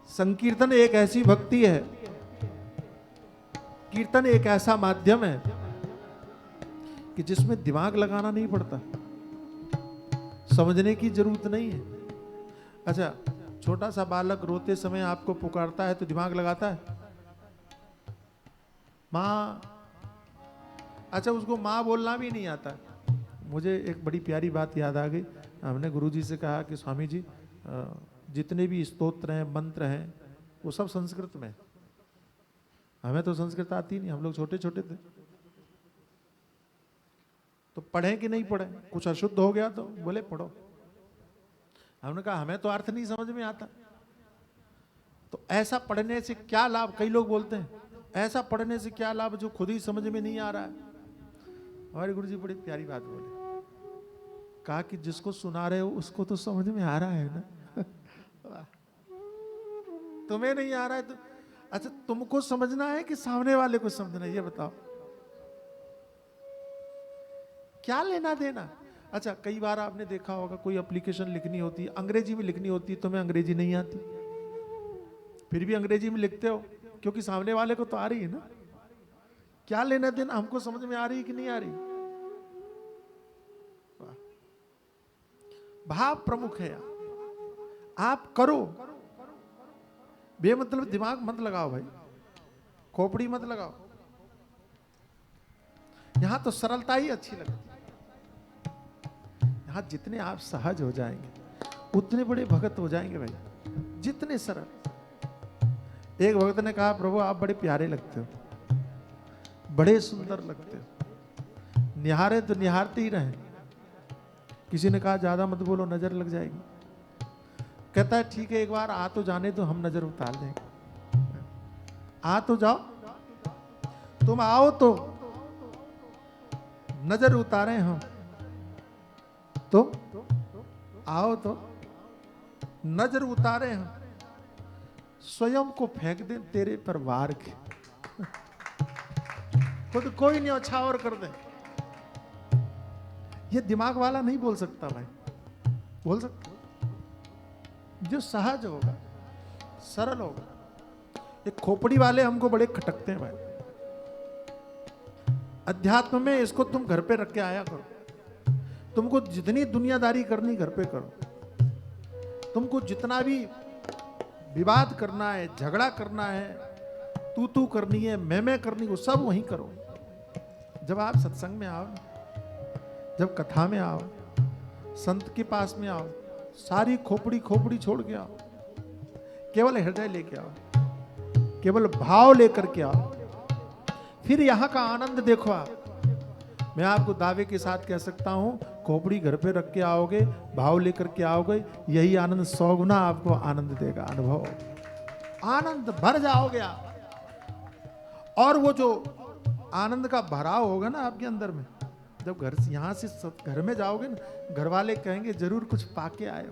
संकीर्तन एक ऐसी भक्ति है, कीर्तन एक ऐसा माध्यम है कि जिसमें दिमाग लगाना नहीं पड़ता, समझने की जरूरत नहीं है। अच्छा, छोटा सा बालक रोते समय आपको पुकारता है तो दिमाग लगाता है? माँ। अच्छा, उसको माँ बोलना भी नहीं आता। मुझे एक बड़ी प्यारी बात याद आ गई। हमने गुरुजी से कहा कि स्वामी जी जितने भी स्तोत्र हैं मंत्र हैं वो सब संस्कृत में है। हमें तो संस्कृत आती नहीं, हम लोग छोटे छोटे थे तो पढ़े कि नहीं पढ़े, कुछ अशुद्ध हो गया तो बोले पढ़ो। हमने कहा हमें तो अर्थ नहीं समझ में आता, तो ऐसा पढ़ने से क्या लाभ, कई लोग बोलते हैं ऐसा पढ़ने से क्या लाभ जो खुद ही समझ में नहीं आ रहा है। हमारे गुरुजी बड़ी प्यारी बात बोले, कहा कि जिसको सुना रहे हो उसको तो समझ में आ रहा है ना तुम्हें नहीं आ रहा है तो अच्छा तुमको समझना है कि सामने वाले को समझना है, ये बताओ क्या लेना देना। अच्छा कई बार आपने देखा होगा कोई एप्लीकेशन लिखनी होती है, अंग्रेजी में लिखनी होती है, तुम्हें अंग्रेजी नहीं आती फिर भी अंग्रेजी में लिखते हो क्योंकि सामने वाले को तो आ रही है ना। क्या लेना देना, हमको समझ में आ रही कि नहीं आ रही। भाव प्रमुख है, आप करो, बेमतलब दिमाग मत लगाओ भाई, खोपड़ी मत लगाओ। यहां तो सरलता ही अच्छी लगती है। यहां जितने आप सहज हो जाएंगे उतने बड़े भगत हो जाएंगे भाई, जितने सरल। एक भगत ने कहा प्रभु आप बड़े प्यारे लगते हो, बड़े सुंदर लगते हो, निहारे तो निहारते ही रहे। किसी ने कहा ज्यादा मत बोलो नजर लग जाएगी। कहता है ठीक है एक बार आ तो जाने तो हम नजर उतार देंगे। आ तो जाओ, तुम आओ तो नजर उतारे हम, तो आओ तो नजर उतारे हम, स्वयं को फेंक दे तेरे पर वार के खुद कोई न्यौछावर कर दे। ये दिमाग वाला नहीं बोल सकता भाई, बोल सकता जो सहज होगा सरल होगा। ये खोपड़ी वाले हमको बड़े खटकते हैं भाई। अध्यात्म में इसको तुम घर पे रख के आया करो। तुमको जितनी दुनियादारी करनी घर पे करो, तुमको जितना भी विवाद करना है, झगड़ा करना है, तू करनी है, मैं करनी, वो सब वहीं करो। जब आप सत्संग में आओ, जब कथा में आओ, संत के पास में आओ, सारी खोपड़ी छोड़ के आओ, केवल हृदय लेके आओ, केवल भाव लेकर के आओ, फिर यहां का आनंद देखो। आप मैं आपको दावे के साथ कह सकता हूं, खोपड़ी घर पे रख के आओगे, भाव लेकर के आओगे, यही आनंद 100 गुना आपको आनंद देगा। अनुभव आनंद भर जाओगे आप। और वो जो आनंद का भराव होगा ना आपके अंदर में, जब घर से यहां से घर में जाओगे ना, घर वाले कहेंगे जरूर कुछ पाके आए हो,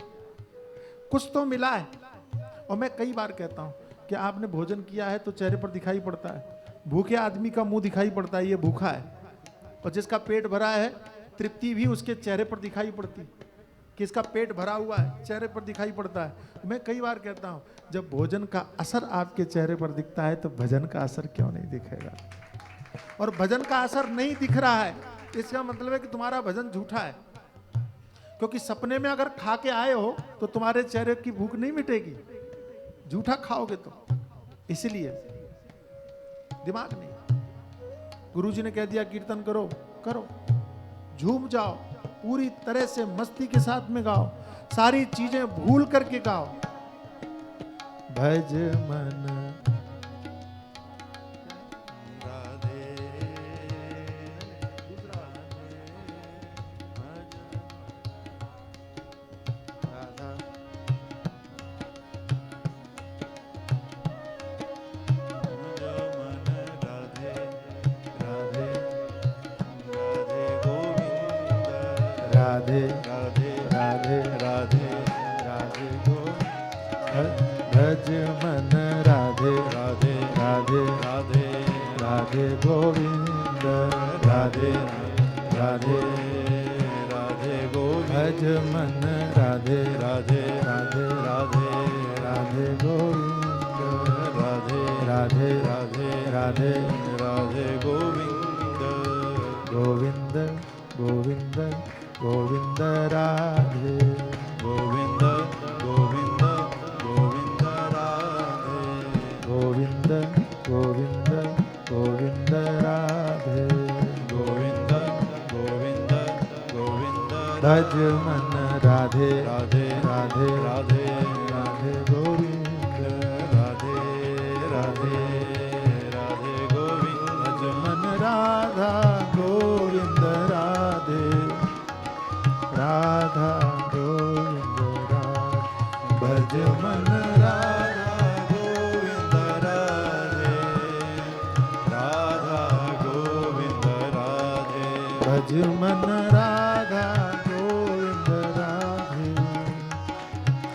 कुछ तो मिला है। और मैं कई बार कहता हूं कि आपने भोजन किया है तो चेहरे पर दिखाई पड़ता है, भूखे आदमी का मुंह दिखाई पड़ता है, ये भूखा है। और जिसका पेट भरा है तृप्ति भी उसके चेहरे पर दिखाई पड़ती कि इसका पेट भरा हुआ है, चेहरे पर दिखाई पड़ता है। मैं कई बार कहता हूं जब भोजन का असर आपके चेहरे पर दिखता है तो भजन का असर क्यों नहीं दिखेगा। और भजन का असर नहीं दिख रहा है इसका मतलब है कि तुम्हारा भजन झूठा है। क्योंकि सपने में अगर खा के आए हो तो तुम्हारे चेहरे की भूख नहीं मिटेगी, झूठा खाओगे तो। इसलिए दिमाग नहीं। गुरुजी ने कह दिया कीर्तन करो, करो, झूम जाओ, पूरी तरह से मस्ती के साथ में गाओ, सारी चीजें भूल करके गाओ। भज मन राधे राधे राधे राधे राधे गो भज मन राधे राधे राधे राधे राधे गोविंद राधे राधे राधे गोविंद भज मन राधे राधे राधे राधे राधे गोविंद राधे राधे राधे राधे राधे गोविंद गोविंद गोविंद गोविंद राधे गोविंद गोविंद गोविंद राधे गोविंद गोविंद गोविंद राधे गोविंद गोविंद गोविंद भज मन राधे राधे राधे राधे राधे राधे गोविंद राधे राधे राधे गोविंद भज मन राधा गोविंद राधे राधा गोविंद राधे भज मन राधा गोविंद राधे राधा गोविंद राधे भज मन राधा गोविंद राधे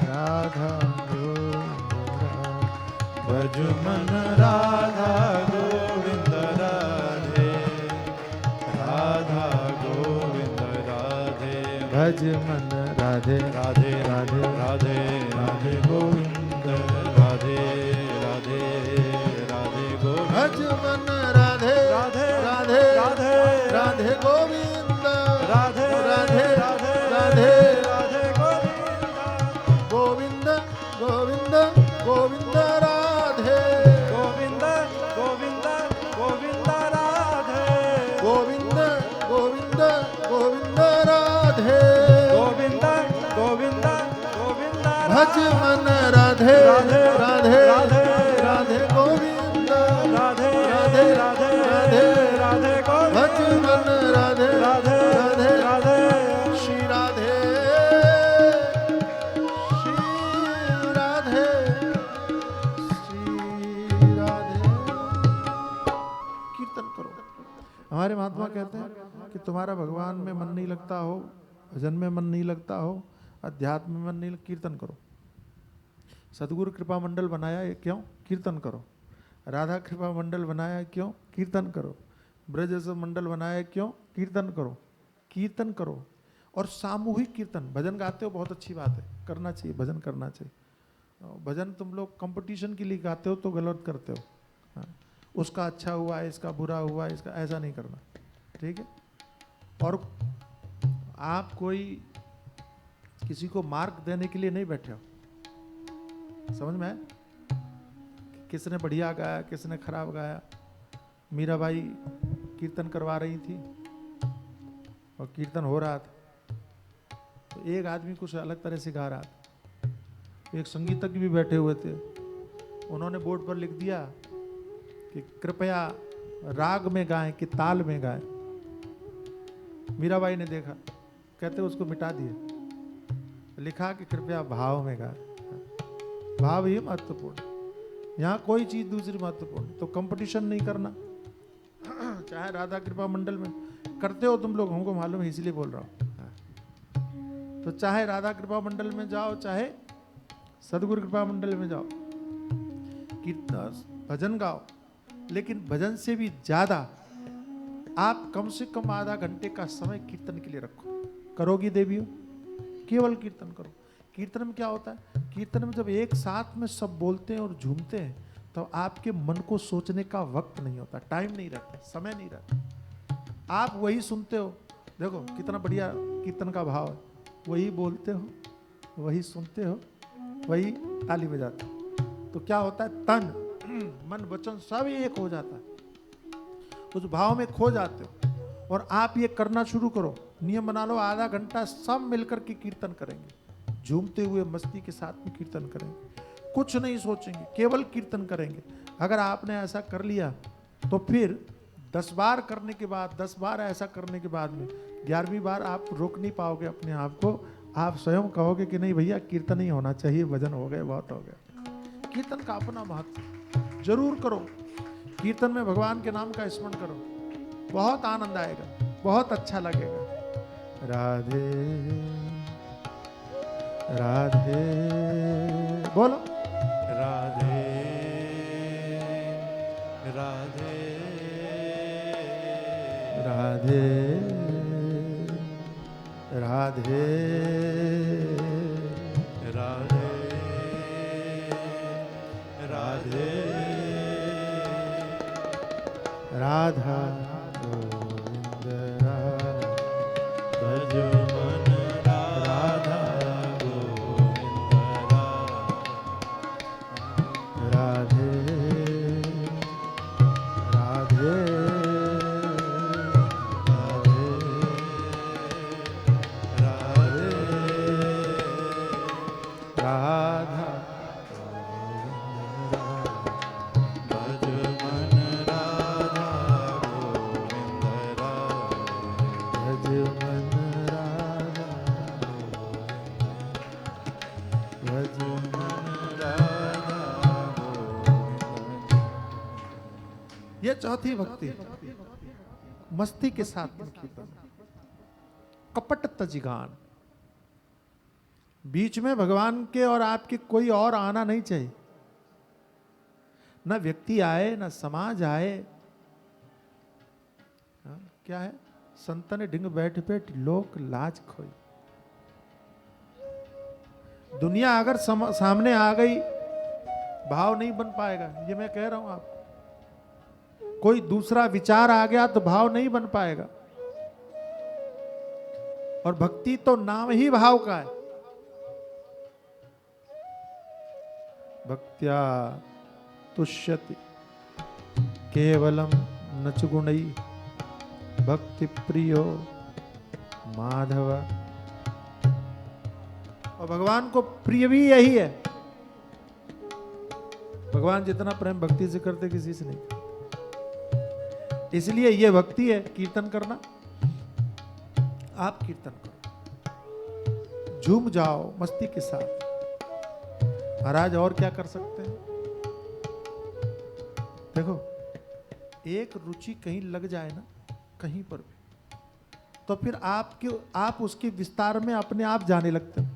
राधा गोविंद राधे भज मन राधा गोविंद राधे राधा गोविंद राधे भज मन राधे राधे राधे राधे राधे गोविंद राधे राधे राधे गोविंद भज मन राधे राधे राधे राधे राधे गोविंद राधे राधे राधे राधे राधे गोविंद गोविंद गोविंद गोविंद राधे गोविंद गोविंद गोविंद राधे गोविंद गोविंद गोविंद राधे गोविंद गोविंद गोविंद भज मन राधे राधे राधे राधे राधे गोविंद राधे राधे राधे राधे राधे भज मन राधे राधे राधे राधे श्री राधे श्री राधे श्री राधे कीर्तन करो। हमारे महात्मा कहते हैं कि तुम्हारा भगवान में मन नहीं लगता हो, भजन में मन नहीं लगता हो, अध्यात्म में मन नहीं, कीर्तन करो। सदगुरु कृपा मंडल बनाया है क्यों? कीर्तन करो। राधा कृपा मंडल बनाया है क्यों? कीर्तन करो। ब्रज मंडल बनाया है क्यों? कीर्तन करो। कीर्तन करो और सामूहिक कीर्तन। भजन गाते हो बहुत अच्छी बात है, करना चाहिए, भजन करना चाहिए। भजन तुम लोग कंपटीशन के लिए गाते हो तो गलत करते हो। हाँ, उसका अच्छा हुआ है, इसका बुरा हुआ है, इसका ऐसा नहीं करना, ठीक है। और आप कोई किसी को मार्क देने के लिए नहीं बैठे हो, समझ में आया? किसने बढ़िया गाया, किसने खराब गाया। मीराबाई कीर्तन करवा रही थी और कीर्तन हो रहा था, तो एक आदमी कुछ अलग तरह से गा रहा था, एक संगीतज्ञ भी बैठे हुए थे। उन्होंने बोर्ड पर लिख दिया कि कृपया राग में गाएं कि ताल में गाएं। मीराबाई ने देखा, कहते उसको मिटा दिया, लिखा कि कृपया भाव में गाएं। भाव ही महत्वपूर्ण, यहाँ कोई चीज दूसरी महत्वपूर्ण। तो कंपटीशन नहीं करना, चाहे राधा कृपा मंडल में करते हो तुम लोग, हमको मालूम है इसलिए बोल रहा हूँ। तो चाहे राधा कृपा मंडल में जाओ, चाहे सदगुरु कृपा मंडल में जाओ, कीर्तन भजन गाओ, लेकिन भजन से भी ज्यादा आप कम से कम आधा घंटे का समय कीर्तन के लिए रखो। करोगी देवियों? केवल कीर्तन करो। कीर्तन में क्या होता है? कीर्तन में जब एक साथ में सब बोलते हैं और झूमते हैं तो आपके मन को सोचने का वक्त नहीं होता, टाइम नहीं रहता, समय नहीं रहता। आप वही सुनते हो, देखो कितना बढ़िया कीर्तन का भाव है, वही बोलते हो, वही सुनते हो, वही ताली बजाते हो। तो क्या होता है? तन मन वचन सब एक हो जाता है, उस भाव में खो जाते हो। और आप ये करना शुरू करो, नियम बना लो, आधा घंटा सब मिलकर के कीर्तन करेंगे, झूमते हुए मस्ती के साथ में कीर्तन करेंगे, कुछ नहीं सोचेंगे, केवल कीर्तन करेंगे। अगर आपने ऐसा कर लिया तो फिर 10 बार करने के बाद, 10 बार ऐसा करने के बाद में 11वीं बार आप रोक नहीं पाओगे अपने आप को। आप स्वयं कहोगे कि नहीं भैया कीर्तन ही होना चाहिए, भजन हो गए, बहुत हो गया। कीर्तन का अपना महत्व जरूर करो। कीर्तन में भगवान के नाम का स्मरण करो, बहुत आनंद आएगा, बहुत अच्छा लगेगा। राधे राधे बोलो, राधे राधे राधे राधे राधे राधे राधा गोविंद राधा भज मन राधा गोविंद राधे राधे राधे राधे भज मन राधा गोविंद। ये चौथी भक्ति, मस्ती के साथ कीर्तन, कपट तजिगान। बीच में भगवान के और आपके कोई और आना नहीं चाहिए, ना व्यक्ति आए ना समाज आए। हाँ, क्या है, संतन डिंग बैठ बैठ लोक लाज खोई। दुनिया अगर सामने आ गई, भाव नहीं बन पाएगा, ये मैं कह रहा हूं आप। कोई दूसरा विचार आ गया तो भाव नहीं बन पाएगा। और भक्ति तो नाम ही भाव का है। भक्त्या तुष्यति केवलम नच गुणई भक्ति प्रियो माधव। और भगवान को प्रिय भी यही है। भगवान जितना प्रेम भक्ति से करते किसी से नहीं। इसलिए यह भक्ति है कीर्तन करना। आप कीर्तन करो, झूम जाओ मस्ती के साथ। महाराज और क्या कर सकते हैं? देखो, एक रुचि कहीं लग जाए ना, कहीं पर भी, तो फिर आप उसके विस्तार में अपने आप जाने लगते हो।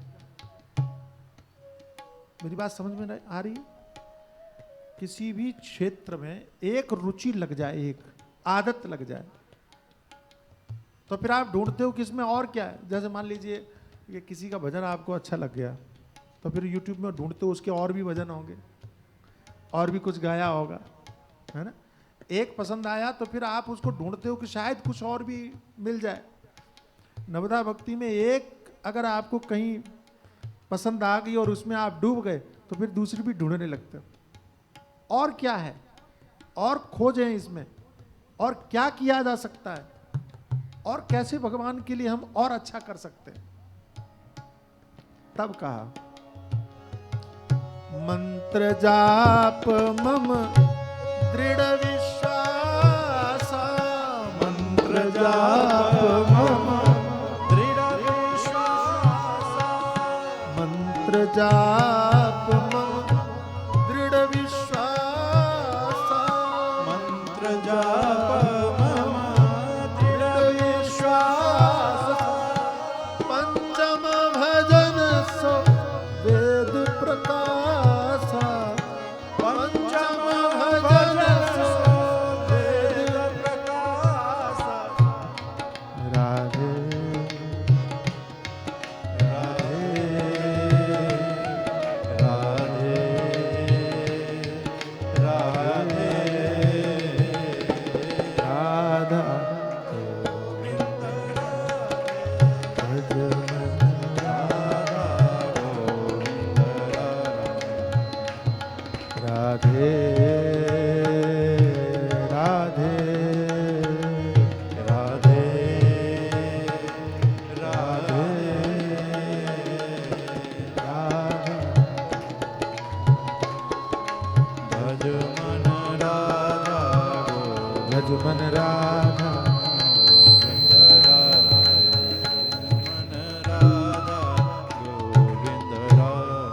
मेरी बात समझ में नहीं आ रही है? किसी भी क्षेत्र में एक रुचि लग जाए, एक आदत लग जाए, तो फिर आप ढूंढते हो कि इसमें और क्या है। जैसे मान लीजिए कि किसी का भजन आपको अच्छा लग गया, तो फिर YouTube में ढूंढते हो उसके और भी भजन होंगे, और भी कुछ गाया होगा, है ना। एक पसंद आया तो फिर आप उसको ढूंढते हो कि शायद कुछ और भी मिल जाए। नवदा भक्ति में एक अगर आपको कहीं पसंद आ गई और उसमें आप डूब गए, तो फिर दूसरी भी ढूंढने लगते हो। और क्या है, और खोजें इसमें, और क्या किया जा सकता है, और कैसे भगवान के लिए हम और अच्छा कर सकते हैं। तब कहा, मंत्र जाप मम दृढ़ विश्वास, मंत्र जाप मम दृढ़ विश्वास, मंत्र जाप मम दृढ़ विश्वास, मंत्र जाप मम दृढ़ विश्वास, पंचम भजन सो वेद प्रकाश, पंचम भजन सो वेद प्रकाश। राधे राधे राधे राधे राधा गोविंद भज राधा गोविंद राधे राधे राधे राधे भज मन राधा भज मन राधा गोविंद राधे मन राधा गोविंद राधे।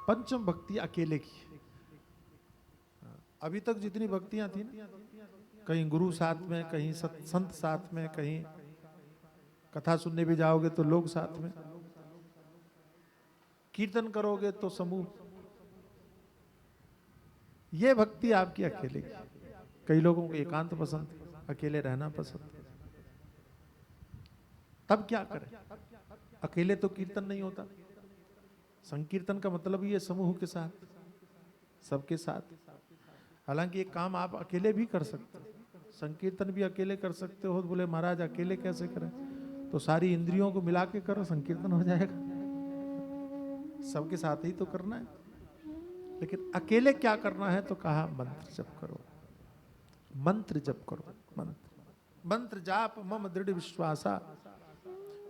पंचम भक्ति अकेले की। अभी तक जितनी भक्तियां थी ना, कहीं गुरु साथ में, कहीं संत साथ में, कहीं कथा सुनने भी जाओगे तो लोग साथ में, कीर्तन करोगे तो समूह। ये भक्ति आपकी अकेले की। कई लोगों को एकांत पसंद, अकेले रहना पसंद। तब क्या करें? अकेले तो कीर्तन नहीं होता। संकीर्तन का मतलब ही है समूह के साथ, सबके साथ। हालांकि ये काम आप अकेले भी कर सकते हो, संकीर्तन भी अकेले कर सकते हो। बोले महाराज अकेले कैसे करें? तो सारी इंद्रियों को मिला के करो, संकीर्तन हो जाएगा। सबके साथ ही तो करना है। लेकिन अकेले क्या करना है? तो कहा मंत्र जप करो, मंत्र जप करो। मंत्र जाप मम दृढ़ विश्वासा,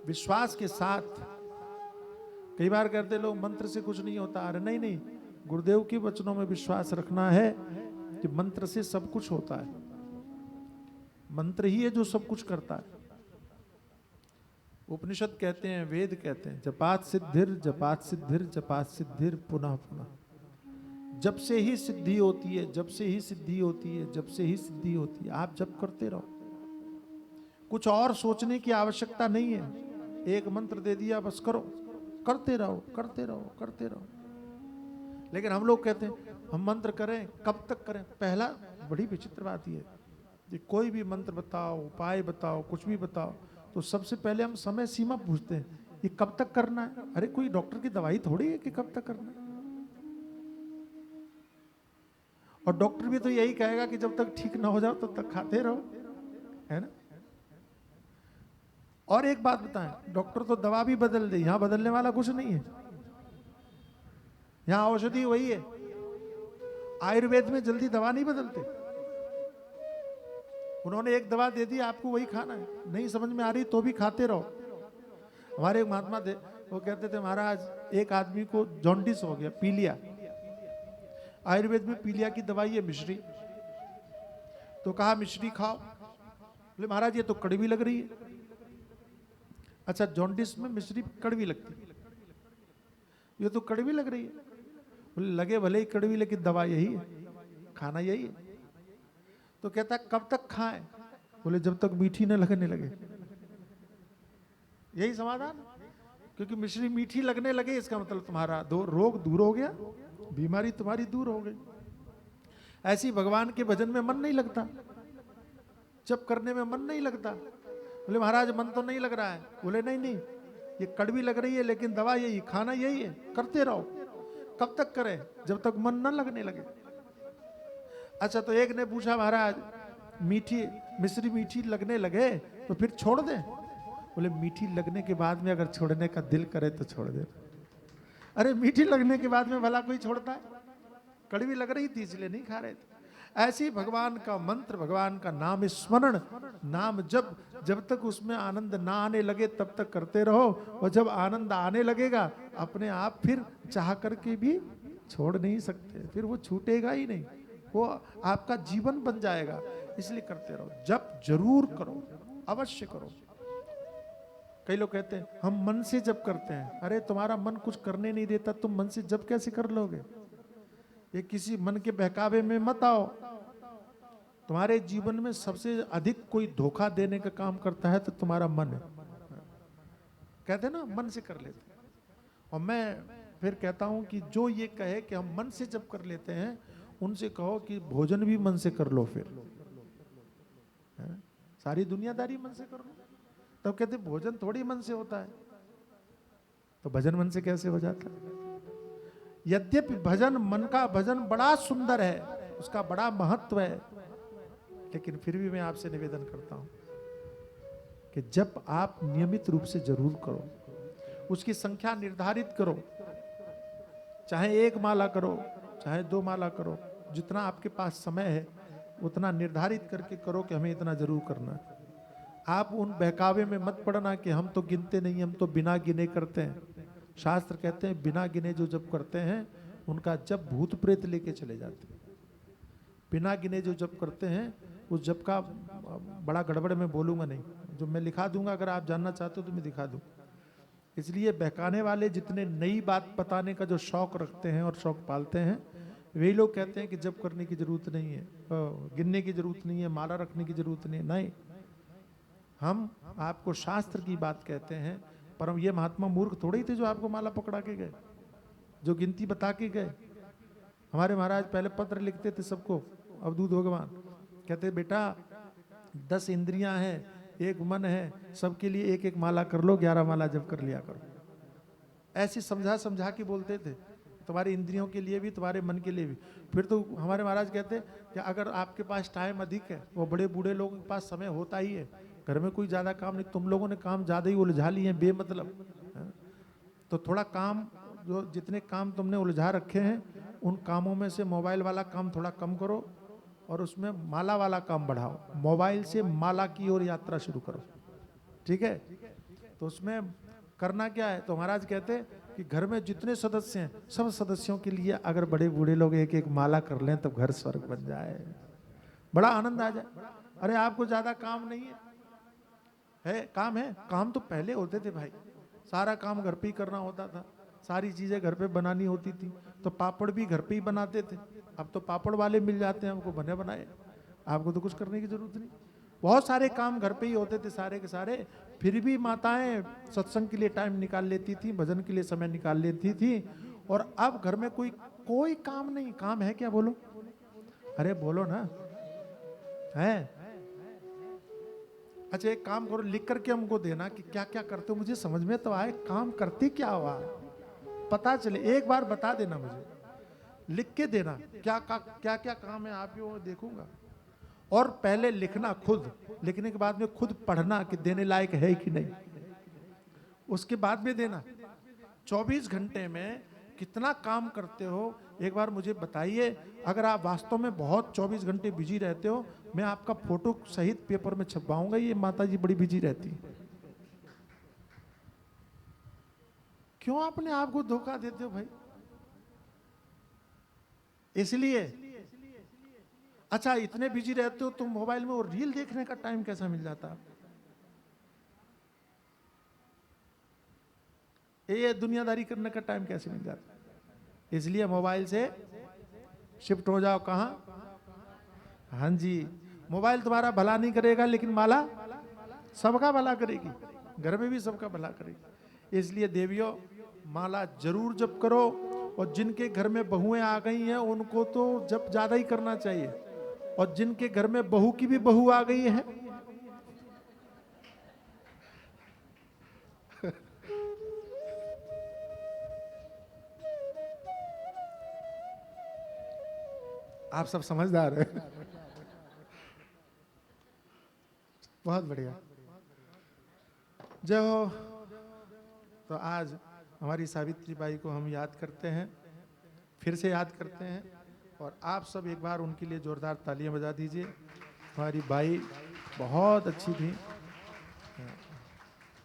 विश्वास के साथ। कई बार कहते लोग मंत्र से कुछ नहीं होता। अरे नहीं नहीं, गुरुदेव के वचनों में विश्वास रखना है कि मंत्र से सब कुछ होता है। मंत्र ही है जो सब कुछ करता है। उपनिषद कहते हैं, वेद कहते हैं, जपात सिद्धिर जपात सिद्धिर जपात सिद्धिर पुनः पुनः। जब से ही सिद्धि होती है, जब से ही सिद्धि होती है, जब से ही सिद्धि होती है। आप जप करते रहो, कुछ और सोचने की आवश्यकता नहीं है। एक मंत्र दे दिया, बस करो, करते रहो करते रहो करते रहो। लेकिन हम लोग कहते हैं हम मंत्र करें, कब तक करें? पहला बड़ी विचित्र बात यह है कि कोई भी मंत्र बताओ, उपाय बताओ, कुछ भी बताओ, तो सबसे पहले हम समय सीमा पूछते हैं, ये कब तक करना है? अरे कोई डॉक्टर की दवाई थोड़ी है कि कब तक करना है। और डॉक्टर भी तो यही कहेगा कि जब तक ठीक ना हो जाओ तब तक खाते रहो, है ना। और एक बात बताएं, डॉक्टर तो दवा भी बदल दे, यहां बदलने वाला कुछ नहीं है। यहां औषधि वही है। आयुर्वेद में जल्दी दवा नहीं बदलते। उन्होंने एक दवा दे दी, आपको वही खाना है, नहीं समझ में आ रही तो भी खाते रहो। हमारे एक महात्मा थे, वो कहते थे महाराज एक आदमी को जॉन्डिस हो गया, पीलिया। आयुर्वेद में पीलिया की दवाई है मिश्री, तो कहा मिश्री खाओ। बोले महाराज ये तो कड़वी लग रही है। अच्छा, जॉन्डिस में मिश्री कड़वी लगती है, ये तो कड़वी लग रही है। बोले लगे भले ही कड़वी, लेकिन दवा यही है, खाना यही है। तो कहता कब तक खाएं? बोले जब तक मीठी न लगने लगे। यही समाधान, क्योंकि मिश्री मीठी लगने लगे इसका मतलब तुम्हारा रोग दूर हो गया, बीमारी तुम्हारी दूर हो गई। ऐसी भगवान के भजन में मन नहीं लगता, जब करने में मन नहीं लगता। बोले महाराज मन तो नहीं लग रहा है। बोले नहीं नहीं, ये कड़वी लग रही है, लेकिन दवा यही, खाना यही है, करते रहो। कब तक करें? जब तक मन न लगने लगे। अच्छा, तो एक ने पूछा महाराज मीठी मिश्री मीठी लगने लगे तो फिर छोड़ दें? बोले मीठी लगने के बाद में अगर छोड़ने का दिल करे तो छोड़ दे। अरे मीठी लगने के बाद में भला कोई छोड़ता है? कड़वी लग रही थी इसलिए नहीं खा रहे थे। ऐसी भगवान का मंत्र, भगवान का नाम स्मरण, नाम जब तक उसमें आनंद ना आने लगे तब तक करते रहो, और जब आनंद आने लगेगा अपने आप फिर चाह करके भी छोड़ नहीं सकते, फिर वो छूटेगा ही नहीं, वो आपका जीवन बन जाएगा। इसलिए करते रहो, जप जरूर करो, अवश्य करो। कई लोग कहते हैं हम मन से जप करते हैं। अरे तुम्हारा मन कुछ करने नहीं देता, तुम मन से जप कैसे कर लोगे? ये किसी मन के बहकावे में मत आओ। तुम्हारे जीवन में सबसे अधिक कोई धोखा देने का काम करता है तो तुम्हारा मन है। कहते हैं ना मन से कर लेते हैं। और मैं फिर कहता हूं कि जो ये कहे कि हम मन से जप कर लेते हैं, उनसे कहो कि भोजन भी मन से कर लो। फिर सारी दुनियादारी मन से कर लो। तब कहते भोजन थोड़ी मन से होता है, तो भजन मन से कैसे हो जाता है? यद्यपि भजन, मन का भजन बड़ा सुंदर है, उसका बड़ा महत्व है, लेकिन फिर भी मैं आपसे निवेदन करता हूं कि जब आप नियमित रूप से जरूर करो, उसकी संख्या निर्धारित करो। चाहे 1 माला करो, चाहे 2 माला करो, जितना आपके पास समय है उतना निर्धारित करके करो कि हमें इतना जरूर करना है। आप उन बहकावे में मत पड़ना कि हम तो गिनते नहीं, हम तो बिना गिने करते हैं। शास्त्र कहते हैं बिना गिने जो जप करते हैं उनका जप भूत प्रेत लेके चले जाते हैं। बिना गिने जो जप करते हैं उस जप का बड़ा गड़बड़ मैं बोलूंगा नहीं, जो मैं लिखा दूंगा, अगर आप जानना चाहते हो तो मैं दिखा दूं। इसलिए बहकाने वाले जितने नई बात बताने का जो शौक रखते हैं और शौक पालते हैं, वही लोग कहते हैं कि जप करने की जरूरत नहीं है, गिनने की जरूरत नहीं है, माला रखने की जरूरत नहीं है। नहीं, हम आपको शास्त्र की बात कहते हैं, पर ये महात्मा मूर्ख थोड़े ही थे जो आपको माला पकड़ा के गए, जो गिनती बता के गए। हमारे महाराज पहले पत्र लिखते थे सबको, अवधूत भगवान कहते बेटा 10 इंद्रियां हैं, 1 मन है, सबके लिए 1-1 माला कर लो, 11 माला जब कर लिया करो। ऐसे समझा समझा के बोलते थे, तुम्हारी इंद्रियों के लिए भी, तुम्हारे मन के लिए भी। फिर तो हमारे महाराज कहते कि अगर आपके पास टाइम अधिक है, वो बड़े बूढ़े लोगों के पास समय होता ही है, घर में कोई ज्यादा काम नहीं, तुम लोगों ने काम ज्यादा ही उलझा लिए बेमतलब, तो थोड़ा काम, जो जितने काम तुमने उलझा रखे हैं उन कामों में से मोबाइल वाला काम थोड़ा कम करो और उसमें माला वाला काम बढ़ाओ। मोबाइल से माला की ओर यात्रा शुरू करो, ठीक है? तो उसमें करना क्या है? तो महाराज कहते हैं कि घर में जितने सदस्य हैं, सब सदस्यों के लिए अगर बड़े बूढ़े लोग 1-1 माला कर लें तो घर स्वर्ग बन जाए, बड़ा आनंद आ जाए। अरे आपको ज्यादा काम नहीं है, है काम तो पहले होते थे भाई, सारा काम घर पे ही करना होता था, सारी चीजें घर पे बनानी होती थी, तो पापड़ भी घर पे ही बनाते थे। अब तो पापड़ वाले मिल जाते हैं हमको बने बनाए, आपको तो कुछ करने की जरूरत नहीं। बहुत सारे काम घर पे ही होते थे सारे के सारे, फिर भी माताएं सत्संग के लिए टाइम निकाल लेती थी, भजन के लिए समय निकाल लेती थी। और अब घर में कोई काम नहीं। काम है क्या बोलो, अरे बोलो ना, है? अच्छा एक काम करो, लिख करके हमको देना कि क्या क्या करते हो, मुझे समझ में तो आए काम करते क्या हुआ, पता चले। एक बार बता देना मुझे, लिख के देना क्या क्या काम है आपके, वो देखूंगा। और पहले लिखना खुद, लिखने के बाद में खुद पढ़ना कि देने लायक है कि नहीं, उसके बाद में देना। 24 घंटे में कितना काम करते हो एक बार मुझे बताइए। अगर आप वास्तव में बहुत 24 घंटे बिजी रहते हो, मैं आपका फोटो सहित पेपर में छपवाऊंगा, ये माता जी बड़ी बिजी रहती है। क्यों अपने आप को धोखा देते हो भाई? इसलिए अच्छा इतने बिजी रहते हो तुम मोबाइल में, और रील देखने का टाइम कैसा मिल जाता? ये दुनियादारी करने का टाइम कैसे मिल जाता? इसलिए मोबाइल से शिफ्ट हो जाओ। कहां? हाँ जी, मोबाइल तुम्हारा भला नहीं करेगा, लेकिन माला सबका भला करेगी, घर में भी सबका भला करेगी। इसलिए देवियों माला जरूर जप करो, और जिनके घर में बहुएं आ गई हैं उनको तो जप ज्यादा ही करना चाहिए, और जिनके घर में बहू की भी बहू आ गई है आप सब समझदार है। बहुत बढ़िया, जय हो। तो आज हमारी सावित्री बाई को हम याद करते हैं, फिर से याद करते हैं, और आप सब एक बार उनके लिए जोरदार तालियां बजा दीजिए। हमारी बाई बहुत अच्छी थी,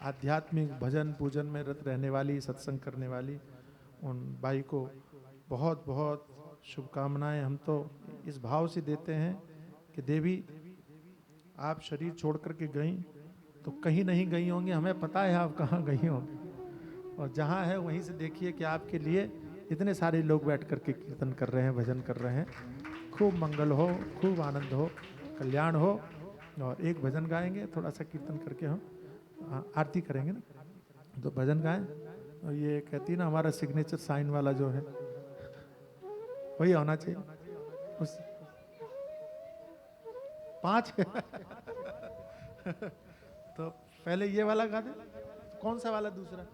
आध्यात्मिक भजन पूजन में रत रहने वाली, सत्संग करने वाली। उन बाई को बहुत बहुत शुभकामनाएं हम तो इस भाव से देते हैं कि देवी आप शरीर छोड़ करके गई तो कहीं नहीं गई होंगी, हमें पता है आप कहाँ गई होंगी, और जहाँ है वहीं से देखिए कि आपके लिए इतने सारे लोग बैठ करके कीर्तन कर रहे हैं, भजन कर रहे हैं। खूब मंगल हो, खूब आनंद हो, कल्याण हो। और एक भजन गाएंगे, थोड़ा सा कीर्तन करके हम आरती करेंगे ना, तो भजन गाएं। और ये कहती है ना हमारा सिग्नेचर साइन वाला जो है वही होना चाहिए उस 5 तो पहले ये वाला गा दे। कौन सा वाला? दूसरा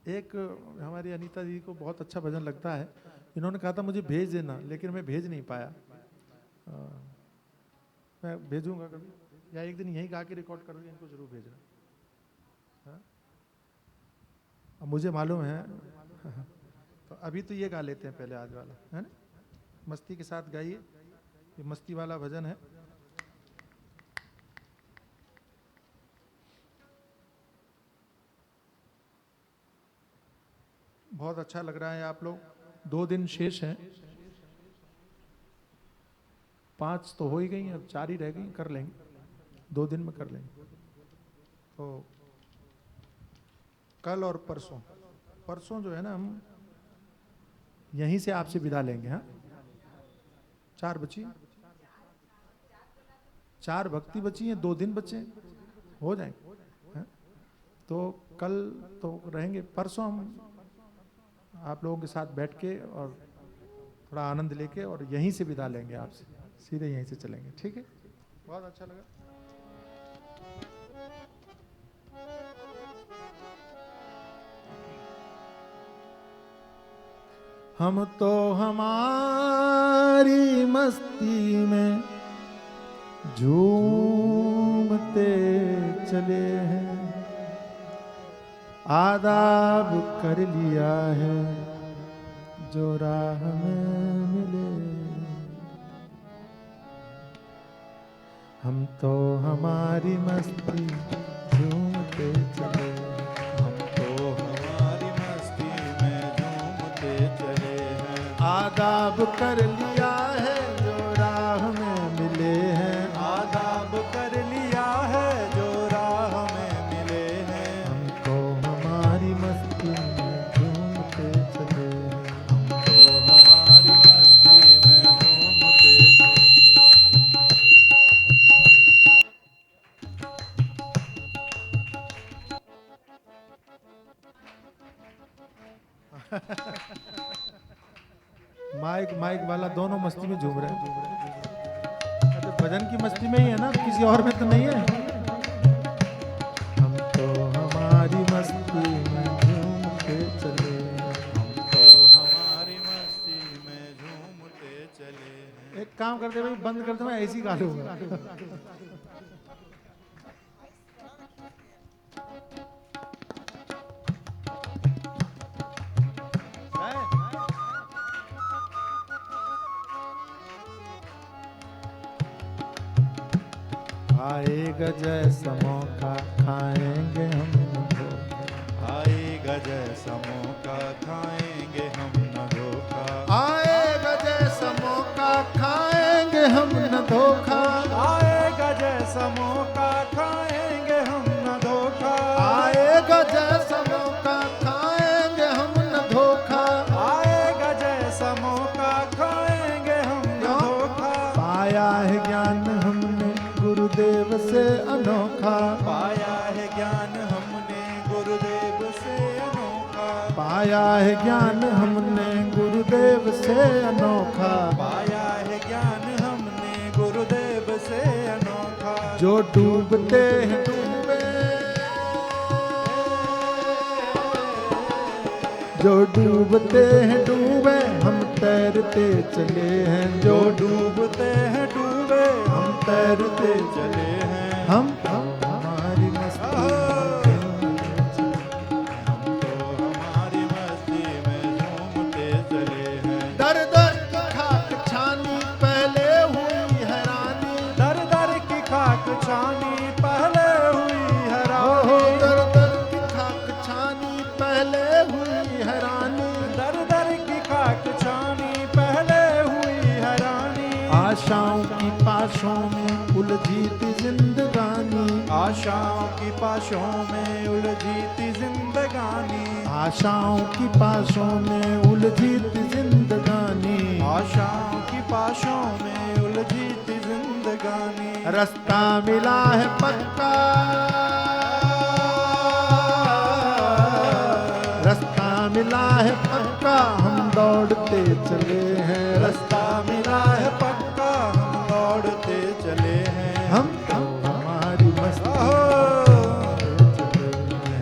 एक हमारी अनीता जी को बहुत अच्छा भजन लगता है, इन्होंने कहा था मुझे भेज देना, लेकिन मैं भेज नहीं पाया। मैं भेजूंगा कभी, या एक दिन यहीं गा के रिकॉर्ड करूँगी, इनको जरूर भेजना। हाँ? अब मुझे मालूम है तो अभी तो ये गा लेते हैं पहले, आज वाला है ना, मस्ती के साथ गाइए, ये मस्ती वाला भजन है। बहुत अच्छा लग रहा है आप लोग। 2 दिन शेष हैं, 5 तो हो ही गई, अब 4 ही रह गई, कर लेंगे, 2 दिन में कर लेंगे। तो कल और परसों जो है ना, हम यहीं से आपसे विदा लेंगे। हाँ 4 बची, 4 भक्ति बची हैं, 2 दिन बचे हो जाएंगे। हाँ? तो कल तो रहेंगे, परसों हम आप लोगों के साथ बैठ के और थोड़ा आनंद लेके और यहीं से विदा लेंगे आपसे, सीधे यहीं से चलेंगे। ठीक है, बहुत अच्छा लगा। हम तो हमारी मस्ती में झूमते चले हैं, आदाब कर लिया है जो राह में मिले। हम तो हमारी मस्ती झूमते चले, हम तो हमारी मस्ती में झूमते चले हैं, आदाब कर लिया है जो राह में मिले हैं। माइक माइक वाला दोनों मस्ती में झूम रहे हैं। तो भजन की मस्ती में ही है ना, किसी और में तो नहीं है। हम तो हमारी मस्ती में झूमते चले, हम तो हमारी मस्ती में झूमते चले हैं। एक काम करते भाई, बंद करते मैं ऐसी गा लूंगा। आएगा जैसा मौका खाएंगे हम धोखा, आएगा जैसा मौका खाएंगे हम न धोखा, आएगा जैसा मौका खाएंगे हम न धोखा, आएगा जैसा मौका खाएंगे हम न धोखा, आएगा जैसा मौका खाएंगे हम न धोखा, आएगा जैसा मौका खाएंगे हम न धोखा। पाया है ज्ञान हमने गुरुदेव से अनोखा, पाया है ज्ञान हमने गुरुदेव से अनोखा, पाया है ज्ञान हमने गुरुदेव से अनोखा, पाया है ज्ञान हमने गुरुदेव से अनोखा। जो डूबते हैं डूबे, जो डूबते हैं डूबे हम तैरते चले हैं, जो डूबते हैं डूबे हम तैरते चले हैं। हम हमारी मस्ती हम तो हमारी मस्ती में झूमते चले हैं। दर दर की खाक छानी पहले हुई हैरानी, दर दर की खाक छानी पहले हुई ओहो हैरानी, दर दर की खाक छानी पहले हुई हैरानी, दर दर की खाक छानी पहले हुई हैरानी। आशाओं की पाशों में उलझी थी जिंदगानी, आशाओं की पाशों में उलझी थी जिंदगानी, आशाओं की पाशों में उलझी थी जिंदगानी, आशाओं की पाशों में उलझी थी जिंदगानी। रास्ता मिला है पक्का, रास्ता मिला है पक्का हम दौड़ते चले हैं, रास्ता मिला है पक्का हम दौड़ते चले हैं। हम तो हमारी मस्ती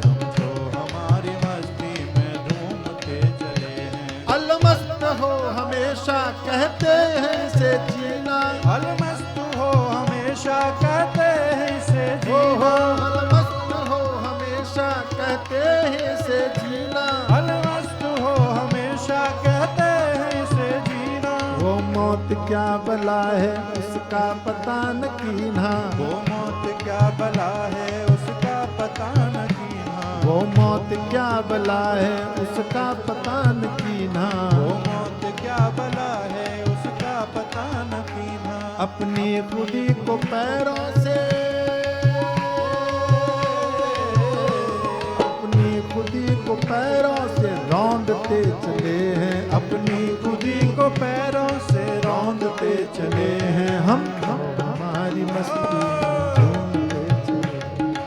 हम तो हमारी मस्ती में झूमते चले हैं। अलमस्त हो हमेशा कहते हैं इसे जीना, अलमस्त हो हमेशा कहते हैं इसे हो जीना, अलमस्त हो हमेशा कहते हैं इसे जीना, अलमस्त हो हमेशा कहते हैं इसे जीना। वो मौत क्या बला है उसका पता न कीन्हा, वो मौत क्या बला है उसका पता न कीन्हा, वो मौत क्या बला है उसका पता न कीन्हा, वो मौत क्या बला है उसका पता न कीन्हा। अपनी खुदी को पैरों से, अपनी खुदी को पैरों से रौंदते चले हैं, अपनी खुदी को पैरों से रौंदते चले हैं। हम हमारी मस्ती में झूमते चले,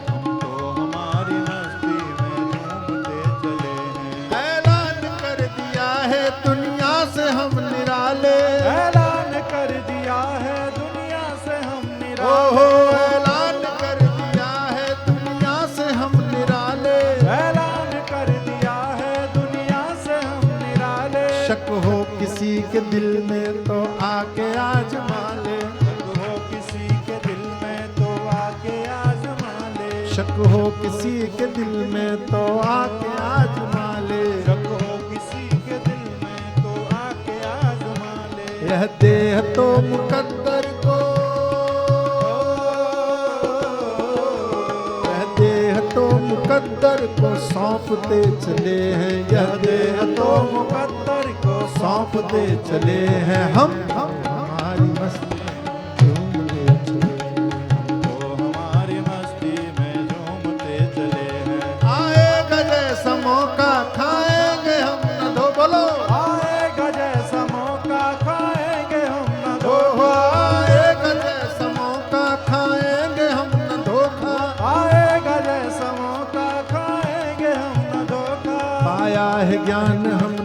हम तो हमारी मस्ती में झूमते चले हैं। ऐलान कर दिया है दुनिया से हम निराले, ऐलान कर दिया है दुनिया से हम ओहो निराले, ऐलान कर दिया है दुनिया से हम निराले, ऐलान कर दिया है दुनिया से हम निराले। शक हो किसी के दिल में तो आके आजमा ले, शक हो किसी के दिल में तो आके आजमा ले, शक हो किसी के दिल में तो आके आजमा ले, शक हो किसी के दिल में तो आके आजमा ले। यह देह तो मुकद्दर को, यह देह तो मुकद्दर को सौंपते चले हैं, यह देह तो मुकद्दर को सौंपते चले हैं। हम हमारी मस्ती झूमते चले, तो हमारी मस्ती में झूमते चले हैं। आएगा जैसा मौका खाएंगे हम न धो, बोलो आएगा जैसा मौका खाएंगे हम न हो धोखा, आएगा जैसा मौका खाएंगे हम न धोखा, आएगा जैसा मौका खाएंगे हम न धोखा। पाया है ज्ञान हमने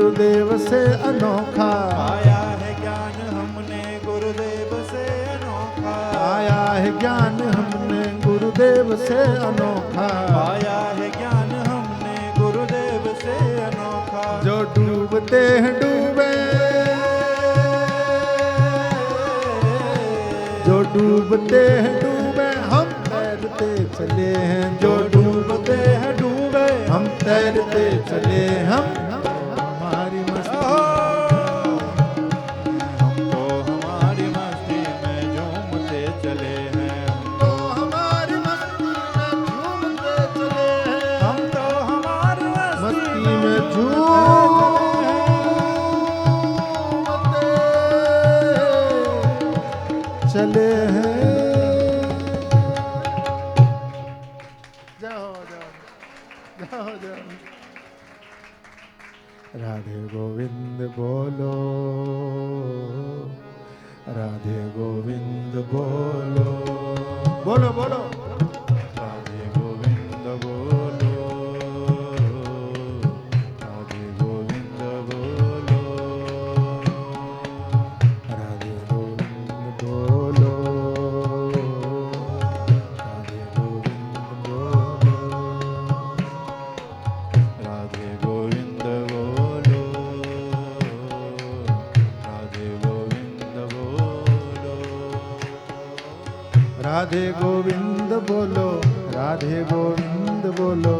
गुरुदेव से अनोखा, पाया है ज्ञान हमने गुरुदेव से अनोखा, आया है ज्ञान हमने गुरुदेव से अनोखा, पाया है ज्ञान हमने गुरुदेव से अनोखा। जो डूबते हैं डूबे, जो डूबते हैं डूबे, हम तैरते चले हैं, जो डूबते हैं डूबे, हम तैरते चले, हम हमारी मस्ती, हम तो हमारी मस्ती में झूमते चले हैं, तो हमारी मस्ती में झूमते चले हैं, हम तो हमारी मस्ती में झूमते चले हैं। जाओ जाओ जाओ जाओ। राधे गोविंद बोलो, राधे गोविंद बोलो, बोलो बोलो, राधे गोविंद बोलो, राधे गोविंद बोलो, राधे गोविंद बोलो, राधे गोविंद बोलो, राधे गोविंद बोलो, राधे गोविंद बोलो, राधे गोविंद बोलो, राधे गोविंद बोलो,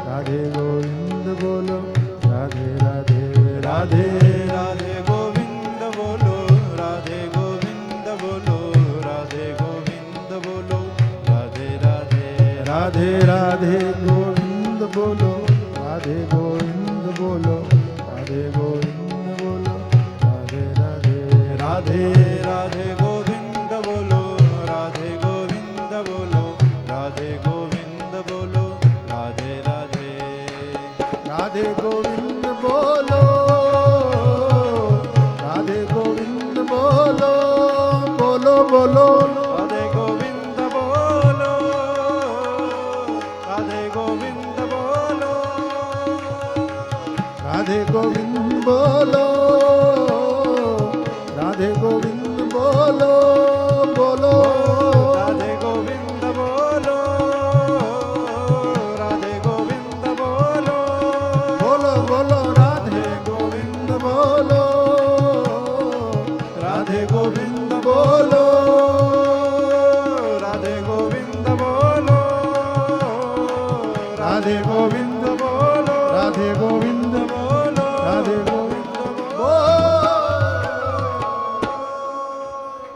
राधे गोविंद बोलो, राधे राधे राधे राधे गोविंद बोलो, राधे गोविंद बोलो, राधे गोविंद बोलो, राधे राधे राधे राधे गोविंद बोलो, राधे गोविंद बोलो, राधे गोविंद बोलो, राधे राधे राधे राधे गोविंद बोलो, राधे गोविंद बोलो, राधे गोविंद बोलो, राधे राधे राधे गोविंद बोलो, राधे गोविंद बोलो, बोलो बोलो, राधे गोविंद बोलो, राधे गोविंद बोलो, राधे गोविंद बोलो, राधे गोविंद बोलो, बोलो, राधे गोविंद बोलो, राधे गोविंद बोलो, बोलो बोलो, राधे गोविंद बोलो, राधे गोविंद बोलो, राधे गोविंद बोलो, राधे गोविंद बोलो, राधे गोविंद बोलो, राधे गोविंद बोलो।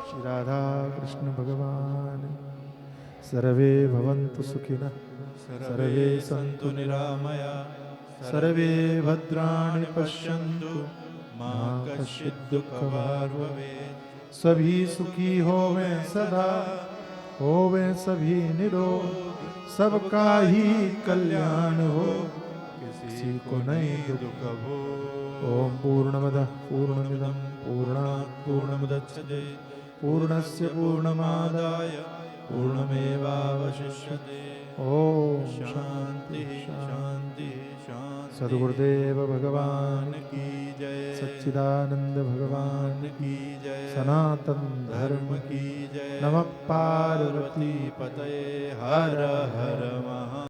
श्री राधा कृष्ण भगवान सर्वे भवन्तु सुखिनः, सर्वे सन्तु निरामया, सर्वे भद्राणि पश्यन्तु, मा कश्चित् दुःखभाग् भवेत्। सभी सुखी होवें सदा, होवें सभी निरोग, सबका ही कल्याण हो, किसी को नहीं दुख हो। ओम पूर्णमदः पूर्णमिदं पूर्णात् पूर्णमुदच्यते पूर्णस्य पूर्णमादाय पूर्णमेवावशिष्यते। ओम शांति शांति शांति शांति। सद्गुरुदेव भगवान की जय, सच्चिदानंद भगवान की जय, सनातन धर्म की जय। नमः पार्वती पतये हर हर महा